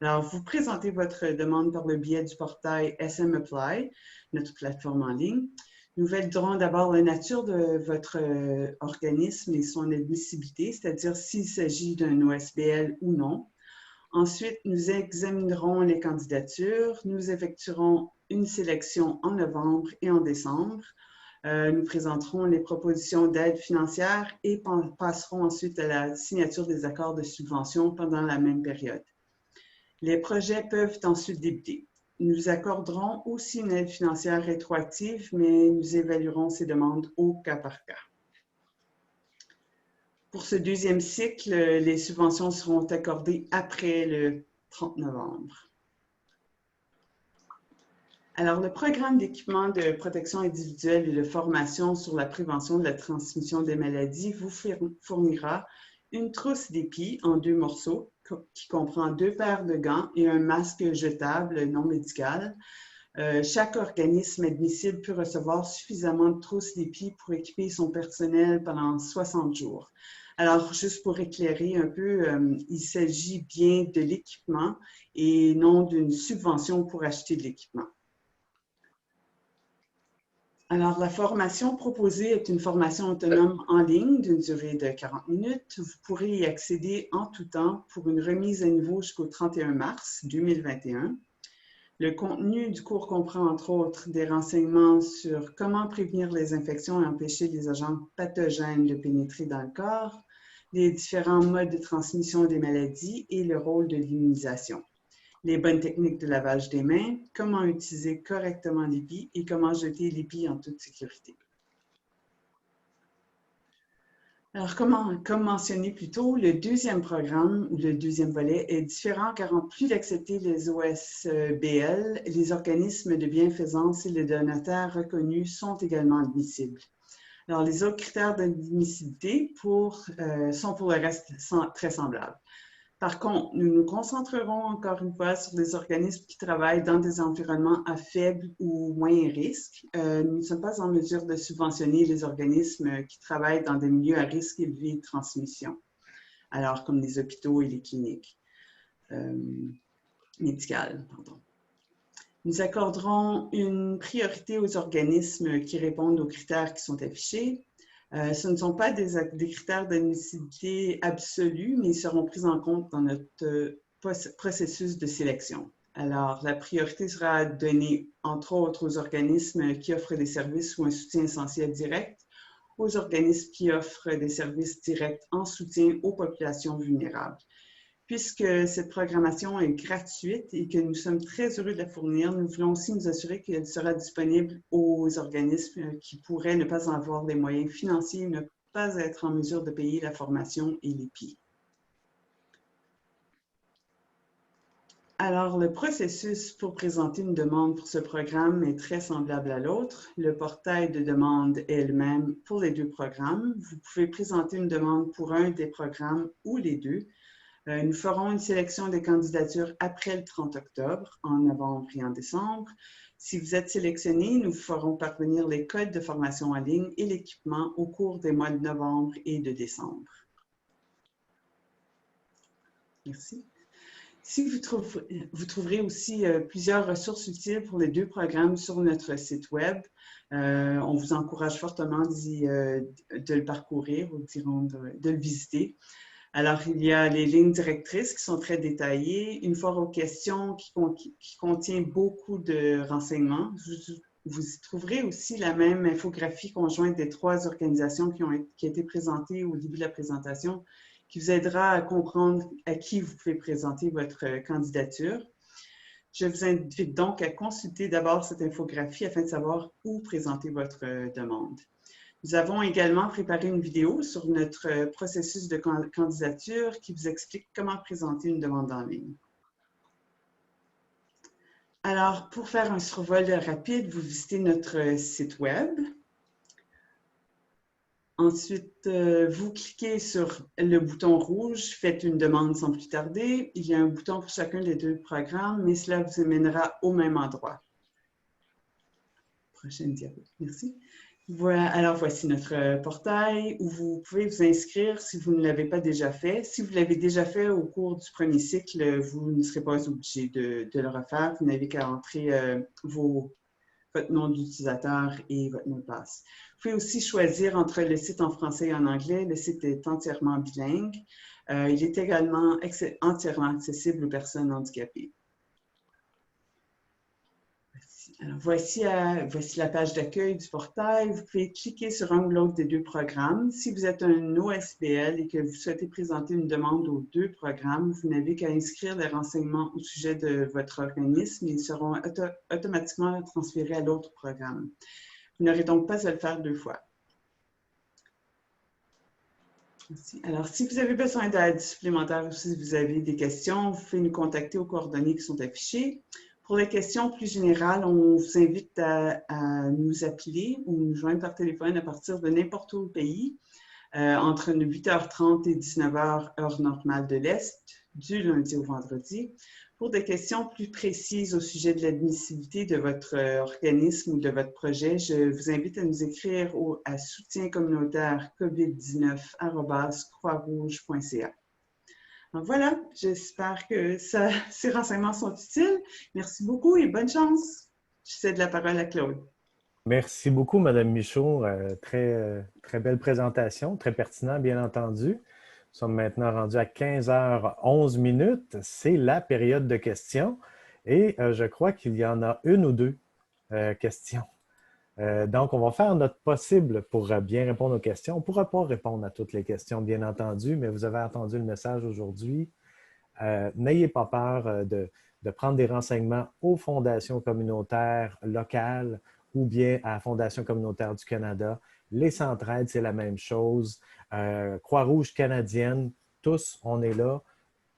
Alors, vous présentez votre demande par le biais du portail SM Apply, notre plateforme en ligne. Nous validerons d'abord la nature de votre organisme et son admissibilité, c'est-à-dire s'il s'agit d'un OSBL ou non. Ensuite, nous examinerons les candidatures. Nous effectuerons une sélection en novembre et en décembre. Nous présenterons les propositions d'aide financière et passerons ensuite à la signature des accords de subvention pendant la même période. Les projets peuvent ensuite débuter. Nous accorderons aussi une aide financière rétroactive, mais nous évaluerons ces demandes au cas par cas. Pour ce deuxième cycle, les subventions seront accordées après le 30 novembre. Alors, le programme d'équipement de protection individuelle et de formation sur la prévention de la transmission des maladies vous fournira une trousse d'épis en 2 morceaux qui comprend 2 paires de gants et un masque jetable non médical. Chaque organisme admissible peut recevoir suffisamment de trousses d'épis pour équiper son personnel pendant 60 jours. Alors, juste pour éclairer un peu, il s'agit bien de l'équipement et non d'une subvention pour acheter de l'équipement. Alors, la formation proposée est une formation autonome en ligne d'une durée de 40 minutes. Vous pourrez y accéder en tout temps pour une remise à niveau jusqu'au 31 mars 2021. Le contenu du cours comprend entre autres des renseignements sur comment prévenir les infections et empêcher les agents pathogènes de pénétrer dans le corps, les différents modes de transmission des maladies et le rôle de l'immunisation, les bonnes techniques de lavage des mains, comment utiliser correctement l'EPI et comment jeter l'EPI en toute sécurité. Alors, comme mentionné plus tôt, le deuxième programme ou le deuxième volet est différent car en plus d'accepter les OSBL, les organismes de bienfaisance et les donataires reconnus sont également admissibles. Alors, les autres critères d'admissibilité sont pour le reste très semblables. Par contre, nous nous concentrerons encore une fois sur des organismes qui travaillent dans des environnements à faible ou moyen risque. Nous ne sommes pas en mesure de subventionner les organismes qui travaillent dans des milieux à risque élevé de transmission, alors comme les hôpitaux et les cliniques médicales. Nous accorderons une priorité aux organismes qui répondent aux critères qui sont affichés. Ce ne sont pas des critères d'admissibilité absolus, mais ils seront pris en compte dans notre processus de sélection. Alors, la priorité sera donnée, entre autres, aux organismes qui offrent des services ou un soutien essentiel direct, aux organismes qui offrent des services directs en soutien aux populations vulnérables. Puisque cette programmation est gratuite et que nous sommes très heureux de la fournir, nous voulons aussi nous assurer qu'elle sera disponible aux organismes qui pourraient ne pas avoir les moyens financiers, ne pas être en mesure de payer la formation et l'EPI. Alors, le processus pour présenter une demande pour ce programme est très semblable à l'autre. Le portail de demande est le même pour les 2 programmes. Vous pouvez présenter une demande pour un des programmes ou les 2. Nous ferons une sélection des candidatures après le 30 octobre, en novembre et en décembre. Si vous êtes sélectionné, nous vous ferons parvenir les codes de formation en ligne et l'équipement au cours des mois de novembre et de décembre. Merci. Vous trouverez aussi plusieurs ressources utiles pour les 2 programmes sur notre site web. On vous encourage fortement de le parcourir ou de le visiter. Alors, il y a les lignes directrices qui sont très détaillées, une foire aux questions qui contient beaucoup de renseignements. Vous y trouverez aussi la même infographie conjointe des 3 organisations qui a été présentée au début de la présentation, qui vous aidera à comprendre à qui vous pouvez présenter votre candidature. Je vous invite donc à consulter d'abord cette infographie afin de savoir où présenter votre demande. Nous avons également préparé une vidéo sur notre processus de candidature qui vous explique comment présenter une demande en ligne. Alors, pour faire un survol rapide, vous visitez notre site web. Ensuite, vous cliquez sur le bouton rouge « Faites une demande sans plus tarder ». Il y a un bouton pour chacun des 2 programmes, mais cela vous amènera au même endroit. Prochaine diapo. Merci. Voilà, alors voici notre portail où vous pouvez vous inscrire si vous ne l'avez pas déjà fait. Si vous l'avez déjà fait au cours du premier cycle, vous ne serez pas obligé de le refaire. Vous n'avez qu'à entrer votre nom d'utilisateur et votre mot de passe. Vous pouvez aussi choisir entre le site en français et en anglais. Le site est entièrement bilingue. Il est également entièrement accessible aux personnes handicapées. Alors, voici la page d'accueil du portail. Vous pouvez cliquer sur un ou l'autre des 2 programmes. Si vous êtes un OSBL et que vous souhaitez présenter une demande aux 2 programmes, vous n'avez qu'à inscrire les renseignements au sujet de votre organisme et ils seront automatiquement transférés à l'autre programme. Vous n'aurez donc pas à le faire 2 fois. Merci. Alors, si vous avez besoin d'aide supplémentaire ou si vous avez des questions, vous pouvez nous contacter aux coordonnées qui sont affichées. Pour les questions plus générales, on vous invite à nous appeler ou nous joindre par téléphone à partir de n'importe où au pays, entre 8h30 et 19h, heure normale de l'Est, du lundi au vendredi. Pour des questions plus précises au sujet de l'admissibilité de votre organisme ou de votre projet, je vous invite à nous écrire à soutien communautaire covid19@croixrouge.ca. Donc voilà, j'espère que ces renseignements sont utiles. Merci beaucoup et bonne chance. Je cède la parole à Claude. Merci beaucoup, Madame Michaud. Très belle présentation, très pertinent, bien entendu. Nous sommes maintenant rendus à 15h11. C'est la période de questions et je crois qu'il y en a une ou deux questions. Donc, on va faire notre possible pour bien répondre aux questions. On ne pourra pas répondre à toutes les questions, bien entendu, mais vous avez entendu le message aujourd'hui. N'ayez pas peur de prendre des renseignements aux fondations communautaires locales ou bien à la Fondation communautaire du Canada. Les Centraides, c'est la même chose. Croix-Rouge canadienne, tous, on est là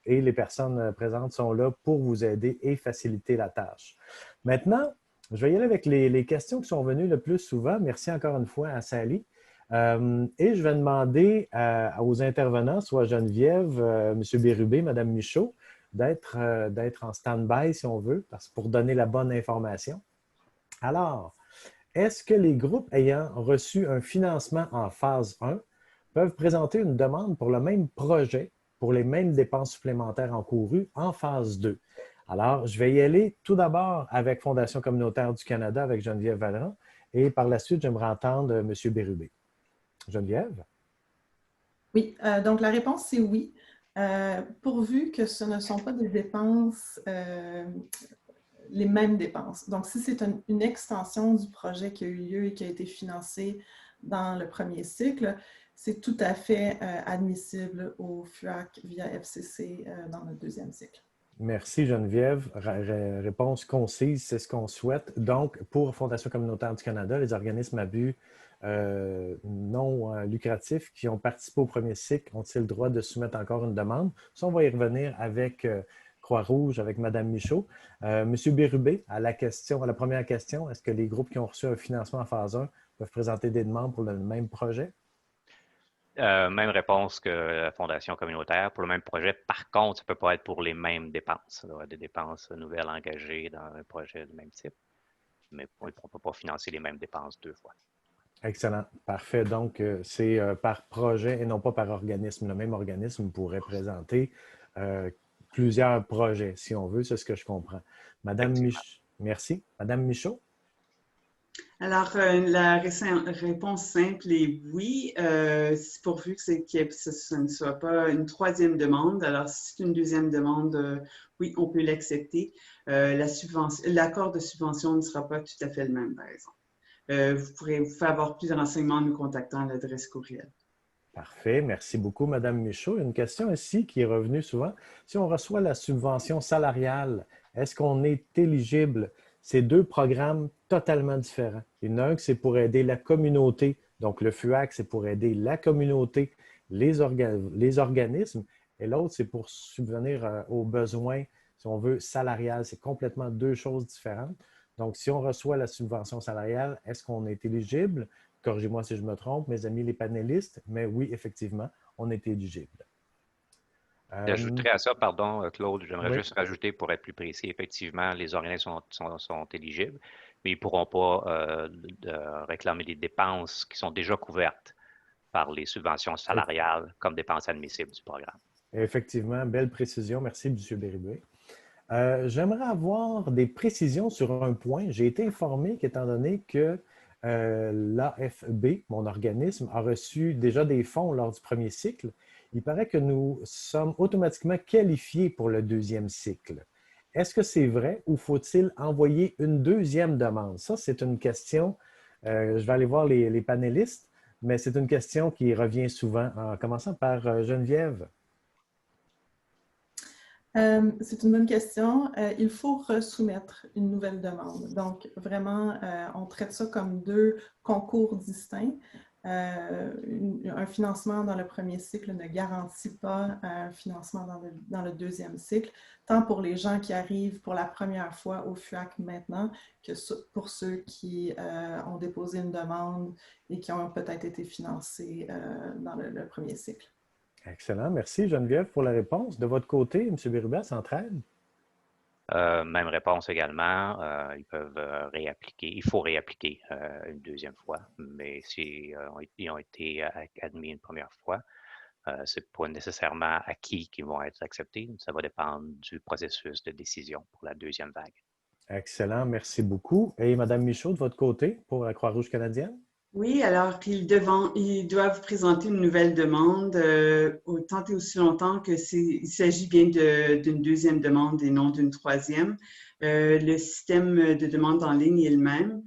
et les personnes présentes sont là pour vous aider et faciliter la tâche. Maintenant, je vais y aller avec les questions qui sont venues le plus souvent. Merci encore une fois à Sally. Et je vais demander aux intervenants, soit Geneviève, M. Bérubé, Mme Michaud, d'être en stand-by si on veut, pour donner la bonne information. Alors, est-ce que les groupes ayant reçu un financement en phase 1 peuvent présenter une demande pour le même projet, pour les mêmes dépenses supplémentaires encourues en phase 2? Alors, je vais y aller tout d'abord avec Fondation communautaire du Canada, avec Geneviève Valran, et par la suite, j'aimerais entendre M. Bérubé. Geneviève? Oui, donc la réponse, c'est oui. Pourvu que ce ne sont pas des dépenses, les mêmes dépenses. Donc, si c'est une extension du projet qui a eu lieu et qui a été financé dans le premier cycle, c'est tout à fait admissible au FUAC via FCC dans le deuxième cycle. Merci Geneviève. Réponse concise, c'est ce qu'on souhaite. Donc, pour Fondation communautaire du Canada, les organismes à but non lucratifs qui ont participé au premier cycle ont-ils le droit de soumettre encore une demande? Ça, on va y revenir avec Croix-Rouge, avec Mme Michaud. Monsieur Bérubé, à la première question, est-ce que les groupes qui ont reçu un financement en phase 1 peuvent présenter des demandes pour le même projet? Même réponse que la Fondation communautaire pour le même projet. Par contre, ça ne peut pas être pour les mêmes dépenses. Ça doit être des dépenses nouvelles engagées dans un projet du même type. Mais on ne peut pas financer les mêmes dépenses deux fois. Excellent. Parfait. Donc, c'est par projet et non pas par organisme. Le même organisme pourrait présenter plusieurs projets, si on veut. C'est ce que je comprends. Madame Michaud. Merci. Madame Michaud? Alors, la réponse simple est oui, pourvu que ce ne soit pas une troisième demande. Alors, si c'est une deuxième demande, oui, on peut l'accepter. L'accord de subvention ne sera pas tout à fait le même, par exemple. Vous pouvez avoir plus de renseignements en nous contactant à l'adresse courriel. Parfait. Merci beaucoup, Madame Michaud. Une question ici qui est revenue souvent. Si on reçoit la subvention salariale, est-ce qu'on est éligible? C'est deux programmes totalement différents. Il y en a un qui c'est pour aider la communauté. Donc, le FUAC, c'est pour aider la communauté, les organismes. Et l'autre, c'est pour subvenir aux besoins, si on veut, salariales. C'est complètement deux choses différentes. Donc, si on reçoit la subvention salariale, est-ce qu'on est éligible? Corrigez-moi si je me trompe, mes amis les panélistes, mais oui, effectivement, on est éligible. J'ajouterais à ça, pardon, Claude, j'aimerais oui. juste rajouter pour être plus précis, effectivement, les organismes sont éligibles, mais ils ne pourront pas réclamer des dépenses qui sont déjà couvertes par les subventions salariales comme dépenses admissibles du programme. Effectivement, belle précision. Merci, M. Bérubé. J'aimerais avoir des précisions sur un point. J'ai été informé qu'étant donné que l'AFB, mon organisme, a reçu déjà des fonds lors du premier cycle, il paraît que nous sommes automatiquement qualifiés pour le deuxième cycle. Est-ce que c'est vrai ou faut-il envoyer une deuxième demande? Ça, c'est une question, je vais aller voir les panélistes, mais c'est une question qui revient souvent, en commençant par Geneviève. C'est une bonne question. Il faut resoumettre une nouvelle demande. Donc, vraiment, on traite ça comme deux concours distincts. Un financement dans le premier cycle ne garantit pas un financement dans le deuxième cycle, tant pour les gens qui arrivent pour la première fois au FUAC maintenant que pour ceux qui ont déposé une demande et qui ont peut-être été financés dans le premier cycle. Excellent. Merci Geneviève pour la réponse. De votre côté, M. Bérubé, Centraide? Même réponse également. Ils peuvent réappliquer. Il faut réappliquer une deuxième fois, mais s'ils ont été admis une première fois, ce n'est pas nécessairement acquis qu'ils vont être acceptés. Ça va dépendre du processus de décision pour la deuxième vague. Excellent. Merci beaucoup. Et Mme Michaud, de votre côté, pour la Croix-Rouge canadienne? Oui, alors ils doivent présenter une nouvelle demande tant et aussi longtemps qu'il s'agit bien d'une deuxième demande et non d'une troisième. Le système de demande en ligne est le même,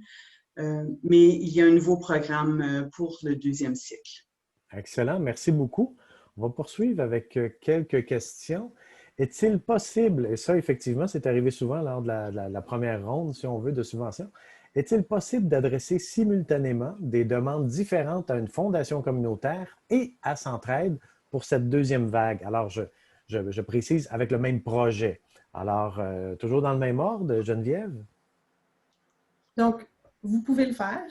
mais il y a un nouveau programme pour le deuxième cycle. Excellent, merci beaucoup. On va poursuivre avec quelques questions. Est-il possible, et ça effectivement c'est arrivé souvent lors de la première ronde, si on veut, de subvention, est-il possible d'adresser simultanément des demandes différentes à une fondation communautaire et à Centraide pour cette deuxième vague? Alors, je précise, avec le même projet. Alors, toujours dans le même ordre, Geneviève? Donc, vous pouvez le faire,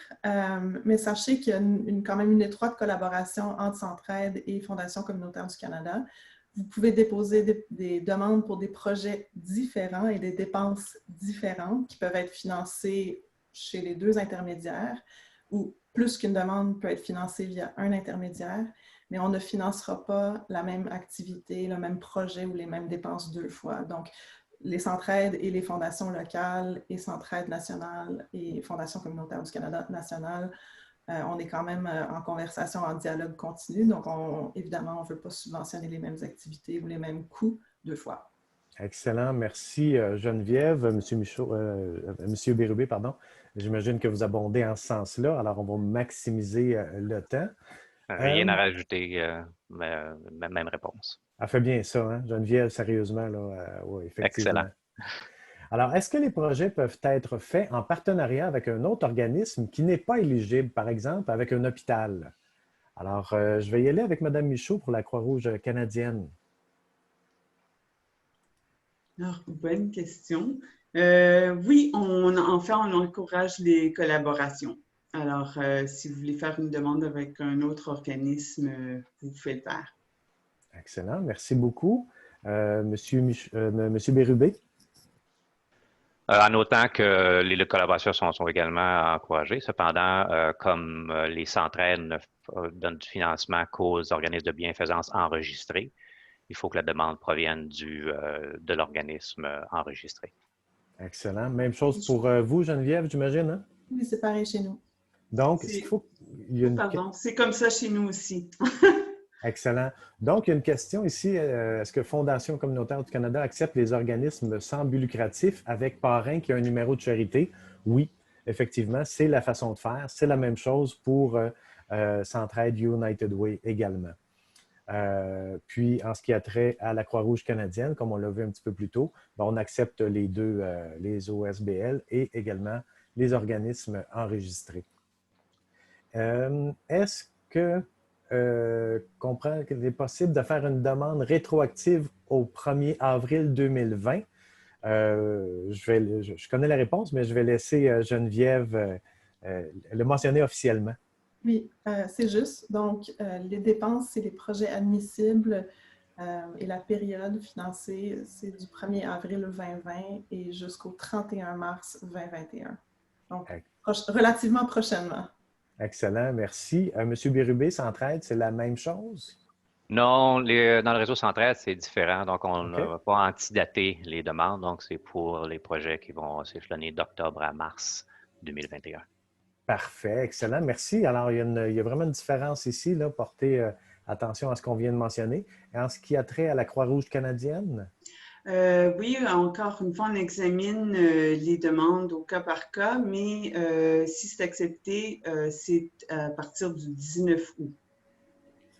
mais sachez qu'il y a quand même une étroite collaboration entre Centraide et Fondation communautaire du Canada. Vous pouvez déposer des demandes pour des projets différents et des dépenses différentes qui peuvent être financées chez les deux intermédiaires, ou plus qu'une demande peut être financée via un intermédiaire, mais on ne financera pas la même activité, le même projet ou les mêmes dépenses deux fois. Donc, les Centraides et les fondations locales et Centraide nationale et Fondation communautaire du Canada nationale, on est quand même en conversation, en dialogue continu. Donc, évidemment, on ne veut pas subventionner les mêmes activités ou les mêmes coûts deux fois. Excellent. Merci Geneviève. Monsieur Bérubé, pardon. J'imagine que vous abondez en ce sens-là. Alors, on va maximiser le temps. Rien à rajouter, même réponse. Elle fait bien ça, hein? Geneviève, sérieusement, là, oui, effectivement. Excellent. Alors, est-ce que les projets peuvent être faits en partenariat avec un autre organisme qui n'est pas éligible, par exemple, avec un hôpital? Alors, je vais y aller avec Mme Michaud pour la Croix-Rouge canadienne. Alors, bonne question. Oui, on encourage les collaborations. Alors, si vous voulez faire une demande avec un autre organisme, vous pouvez le faire. Excellent, merci beaucoup. Monsieur Bérubé? En notant que les collaborations sont également encouragées. Cependant, comme les Centraides donnent du financement qu'aux organismes de bienfaisance enregistrés, il faut que la demande provienne de l'organisme enregistré. Excellent. Même chose pour vous, Geneviève, j'imagine, hein? Oui, c'est pareil chez nous. Donc, il faut... Pardon, c'est comme ça chez nous aussi. Excellent. Donc, il y a une question ici. Est-ce que Fondation communautaire du Canada accepte les organismes sans but lucratif avec parrain qui a un numéro de charité? Oui, effectivement, c'est la façon de faire. C'est la même chose pour Centraide United Way également. Puis, en ce qui a trait à la Croix-Rouge canadienne, comme on l'a vu un petit peu plus tôt, on accepte les deux, les OSBL et également les organismes enregistrés. Est-ce que comprend qu'il est possible de faire une demande rétroactive au 1er avril 2020? Je connais la réponse, mais je vais laisser Geneviève le mentionner officiellement. Oui, c'est juste. Donc, les dépenses, c'est les projets admissibles et la période financée, c'est du 1er avril 2020 et jusqu'au 31 mars 2021. Donc, relativement prochainement. Excellent, merci. Monsieur Bérubé, Centraide, c'est la même chose? Non, dans le réseau Centraide, c'est différent. Donc, on n'a pas antidaté les demandes. Donc, c'est pour les projets qui vont s'échelonner d'octobre à mars 2021. Parfait, excellent, merci. Alors, il y a vraiment une différence ici, là, portez attention à ce qu'on vient de mentionner. Et en ce qui a trait à la Croix-Rouge canadienne? Oui, encore une fois, on examine les demandes au cas par cas, mais si c'est accepté, c'est à partir du 19 août.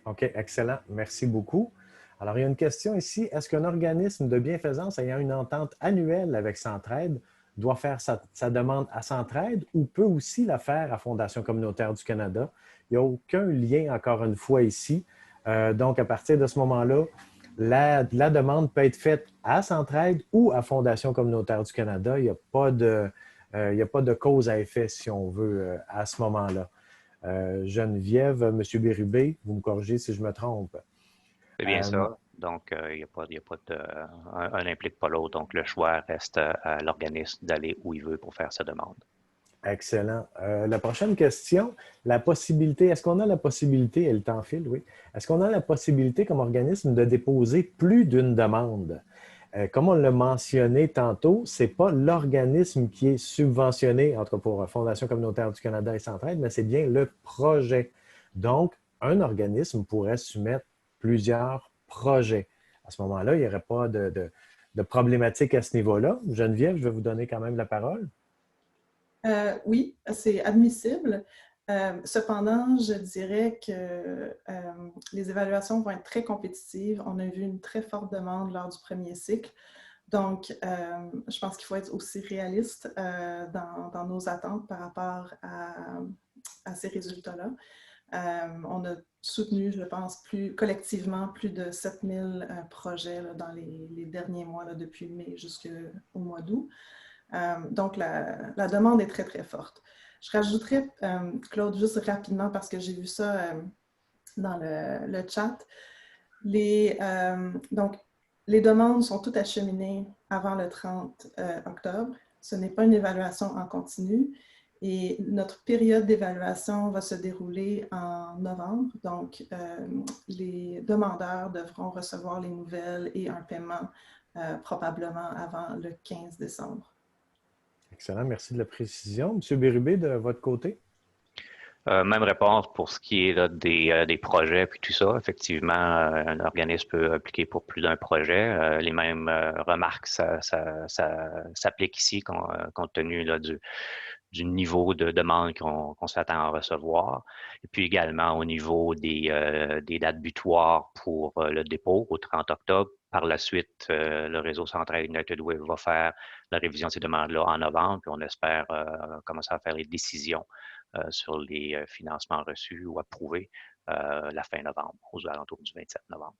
OK, excellent. Merci beaucoup. Alors, il y a une question ici. Est-ce qu'un organisme de bienfaisance ayant une entente annuelle avec Centraide doit faire sa demande à Centraide ou peut aussi la faire à Fondation communautaire du Canada. Il n'y a aucun lien, encore une fois, ici. Donc, à partir de ce moment-là, la demande peut être faite à Centraide ou à Fondation communautaire du Canada. Il n'y a pas de cause à effet, si on veut, à ce moment-là. Geneviève, M. Bérubé, vous me corrigez si je me trompe. C'est bien ça. Donc, il y a pas de, un n'implique pas l'autre. Donc, le choix reste à l'organisme d'aller où il veut pour faire sa demande. Excellent. La prochaine question, la possibilité, est-ce qu'on a la possibilité, et le temps file, oui, est-ce qu'on a la possibilité comme organisme de déposer plus d'une demande? Comme on l'a mentionné tantôt, ce n'est pas l'organisme qui est subventionné, entre pour Fondation communautaire du Canada et Centraide, mais c'est bien le projet. Donc, un organisme pourrait soumettre plusieurs projets. À ce moment-là, il n'y aurait pas de problématique à ce niveau-là. Geneviève, je vais vous donner quand même la parole. Oui, c'est admissible. Cependant, je dirais que les évaluations vont être très compétitives. On a vu une très forte demande lors du premier cycle. Donc, je pense qu'il faut être aussi réaliste dans nos attentes par rapport à ces résultats-là. On a soutenu, je pense, collectivement plus de 7000 projets là, dans les derniers mois, là, depuis mai jusqu'au mois d'août. Donc, la demande est très, très forte. Je rajouterais, Claude, juste rapidement, parce que j'ai vu ça dans le chat. Donc, les demandes sont toutes acheminées avant le 30 octobre. Ce n'est pas une évaluation en continu. Et notre période d'évaluation va se dérouler en novembre. Donc, les demandeurs devront recevoir les nouvelles et un paiement probablement avant le 15 décembre. Excellent, merci de la précision. Monsieur Bérubé, de votre côté? Même réponse pour ce qui est là, des projets puis tout ça. Effectivement, un organisme peut appliquer pour plus d'un projet. Les mêmes remarques s'appliquent ici compte tenu là, du niveau de demande qu'on s'attend à recevoir. Et puis également au niveau des dates butoirs pour le dépôt au 30 octobre. Par la suite, le réseau Centraide United Way va faire la révision de ces demandes-là en novembre, puis on espère commencer à faire les décisions sur les financements reçus ou approuvés la fin novembre, aux alentours du 27 novembre.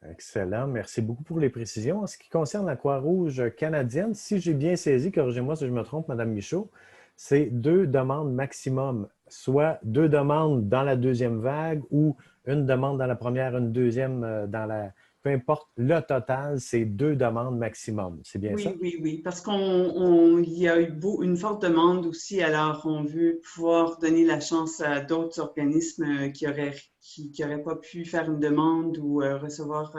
Excellent. Merci beaucoup pour les précisions. En ce qui concerne la Croix-Rouge canadienne, si j'ai bien saisi, corrigez-moi si je me trompe, Mme Michaud, c'est 2 demandes maximum, soit 2 demandes dans la deuxième vague ou une demande dans la première, une deuxième dans la... Peu importe, le total, c'est 2 demandes maximum. C'est bien ça? Oui, parce qu'il y a eu une forte demande aussi, alors on veut pouvoir donner la chance à d'autres organismes qui n'auraient pas pu faire une demande ou recevoir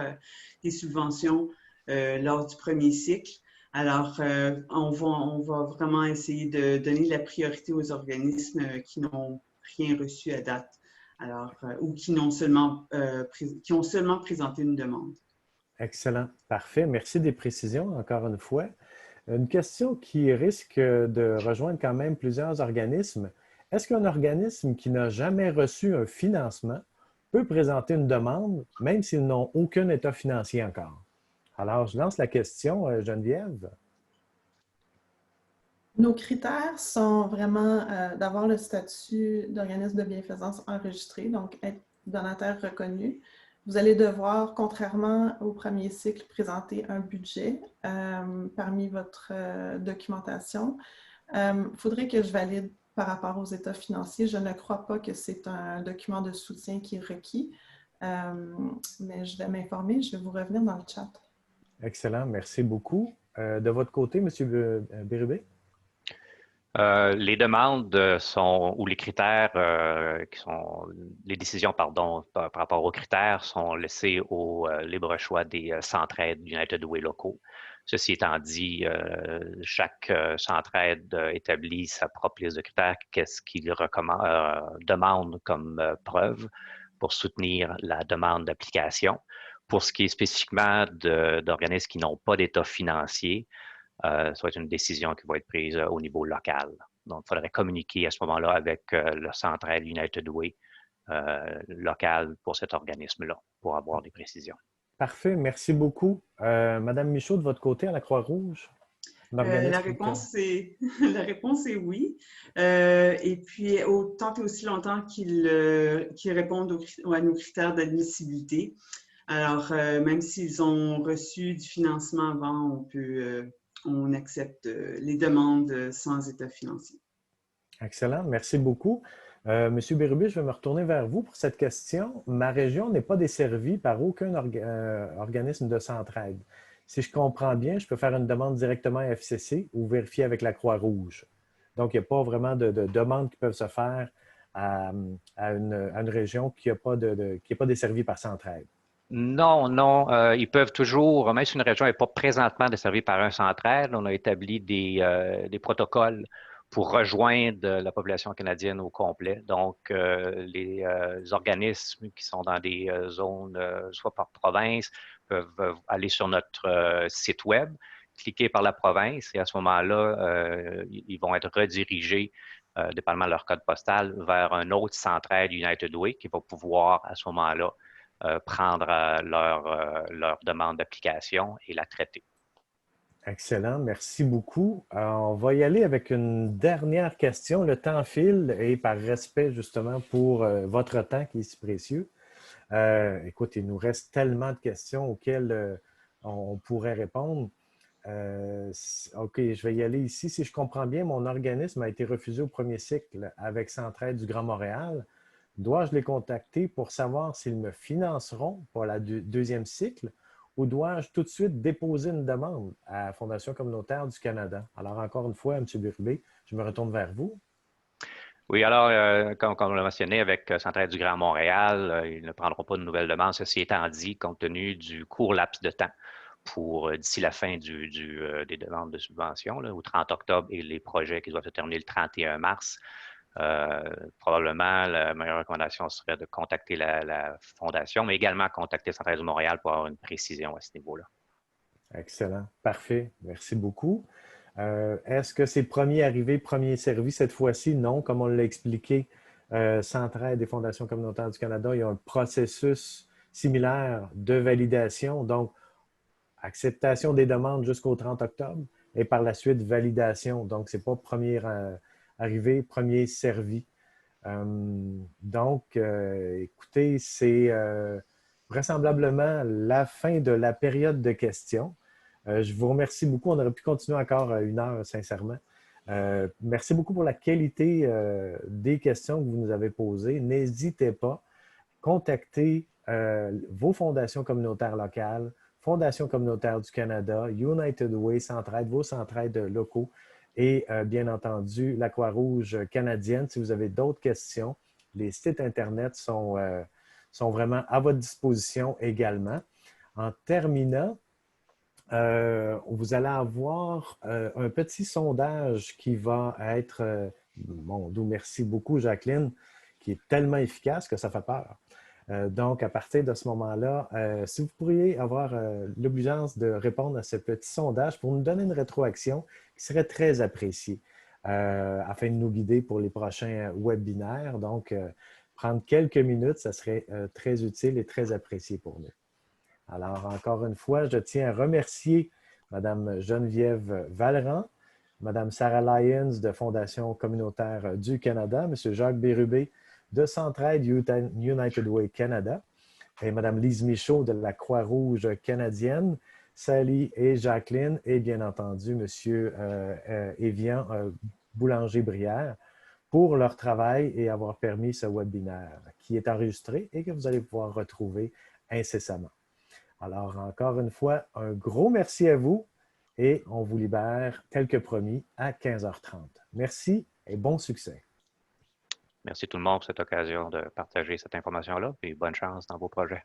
des subventions lors du premier cycle. Alors, on va vraiment essayer de donner la priorité aux organismes qui n'ont rien reçu à date, alors, ou qui ont seulement présenté une demande. Excellent. Parfait. Merci des précisions, encore une fois. Une question qui risque de rejoindre quand même plusieurs organismes. Est-ce qu'un organisme qui n'a jamais reçu un financement peut présenter une demande, même s'ils n'ont aucun état financier encore? Alors, je lance la question, Geneviève. Nos critères sont vraiment d'avoir le statut d'organisme de bienfaisance enregistré, donc être donateur reconnu. Vous allez devoir, contrairement au premier cycle, présenter un budget parmi votre documentation. Il faudrait que je valide par rapport aux états financiers. Je ne crois pas que c'est un document de soutien qui est requis, mais je vais m'informer. Je vais vous revenir dans le chat. Excellent, merci beaucoup. De votre côté, M. Bérubé? Les demandes ou les critères les décisions, pardon, par rapport aux critères sont laissées au libre choix des Centraide United Way locaux. Ceci étant dit, chaque Centraide établit sa propre liste de critères, qu'est-ce qu'il demande comme preuve pour soutenir la demande d'application. Pour ce qui est spécifiquement d'organismes qui n'ont pas d'état financier, ça va être une décision qui va être prise au niveau local. Donc, il faudrait communiquer à ce moment-là avec le Centraide United Way local pour cet organisme-là, pour avoir des précisions. Parfait, merci beaucoup. Madame Michaud, de votre côté, à la Croix-Rouge? Un organisme La la réponse est oui. Et puis, tant et aussi longtemps qu'ils répondent à nos critères d'admissibilité. Alors, même s'ils ont reçu du financement avant, on accepte les demandes sans état financier. Excellent, merci beaucoup. Monsieur Bérubé, je vais me retourner vers vous pour cette question. Ma région n'est pas desservie par aucun organisme de centraide. Si je comprends bien, je peux faire une demande directement à FCC ou vérifier avec la Croix-Rouge. Donc, il n'y a pas vraiment de demandes qui peuvent se faire à une région qui n'est pas desservie par centraide. Non, non, ils peuvent toujours, même si une région n'est pas présentement desservie par un centraide, on a établi des protocoles pour rejoindre la population canadienne au complet. Donc, les organismes qui sont dans des zones, soit par province, peuvent aller sur notre site web, cliquer par la province et à ce moment-là, ils vont être redirigés, dépendamment de leur code postal, vers un autre centraide United Way qui va pouvoir à ce moment-là prendre leur demande d'application et la traiter. Excellent, merci beaucoup. On va y aller avec une dernière question. Le temps file et par respect justement pour votre temps qui est si précieux. Écoute, il nous reste tellement de questions auxquelles on pourrait répondre. OK, je vais y aller ici. Si je comprends bien, mon organisme a été refusé au premier cycle avec Centraide du Grand Montréal. Dois-je les contacter pour savoir s'ils me financeront pour la deuxième cycle ou dois-je tout de suite déposer une demande à la Fondation communautaire du Canada? Alors, encore une fois, M. Bérubé, je me retourne vers vous. Oui, alors, comme on l'a mentionné avec Centraide du Grand Montréal, ils ne prendront pas de nouvelles demandes. Ceci étant dit, compte tenu du court laps de temps pour d'ici la fin des demandes de subvention, là, au 30 octobre, et les projets qui doivent se terminer le 31 mars, probablement la meilleure recommandation serait de contacter la Fondation, mais également contacter Centraide du Montréal pour avoir une précision à ce niveau-là. Excellent. Parfait. Merci beaucoup. Est-ce que c'est premier arrivé, premier servi cette fois-ci? Non, comme on l'a expliqué, Centraide et Fondation communautaire du Canada, il y a un processus similaire de validation. Donc, acceptation des demandes jusqu'au 30 octobre et par la suite, validation. Donc, ce n'est pas premier arrivé, premier servi. Donc, écoutez, c'est vraisemblablement la fin de la période de questions. Je vous remercie beaucoup. On aurait pu continuer encore une heure, sincèrement. Merci beaucoup pour la qualité des questions que vous nous avez posées. N'hésitez pas, contactez vos fondations communautaires locales, Fondation communautaire du Canada, United Way, Centraide, vos centraides locaux et bien entendu la Croix-Rouge canadienne. Si vous avez d'autres questions, les sites Internet sont vraiment à votre disposition également. En terminant, vous allez avoir un petit sondage qui va être, merci beaucoup Jacqueline, qui est tellement efficace que ça fait peur. Donc, à partir de ce moment-là, si vous pourriez avoir l'obligeance de répondre à ce petit sondage pour nous donner une rétroaction qui serait très appréciée afin de nous guider pour les prochains webinaires. Donc, prendre quelques minutes, ça serait très utile et très apprécié pour nous. Alors, encore une fois, je tiens à remercier Mme Geneviève Vallerand, Mme Sarah Lyons de Fondation communautaire du Canada, M. Jacques Bérubé de Centraide United Way Canada et Mme Lise Michaud de la Croix-Rouge canadienne, Sally et Jacqueline et bien entendu M. Évian Boulanger-Brière pour leur travail et avoir permis ce webinaire qui est enregistré et que vous allez pouvoir retrouver incessamment. Alors, encore une fois, un gros merci à vous et on vous libère, tel que promis, à 15h30. Merci et bon succès. Merci tout le monde pour cette occasion de partager cette information-là et bonne chance dans vos projets.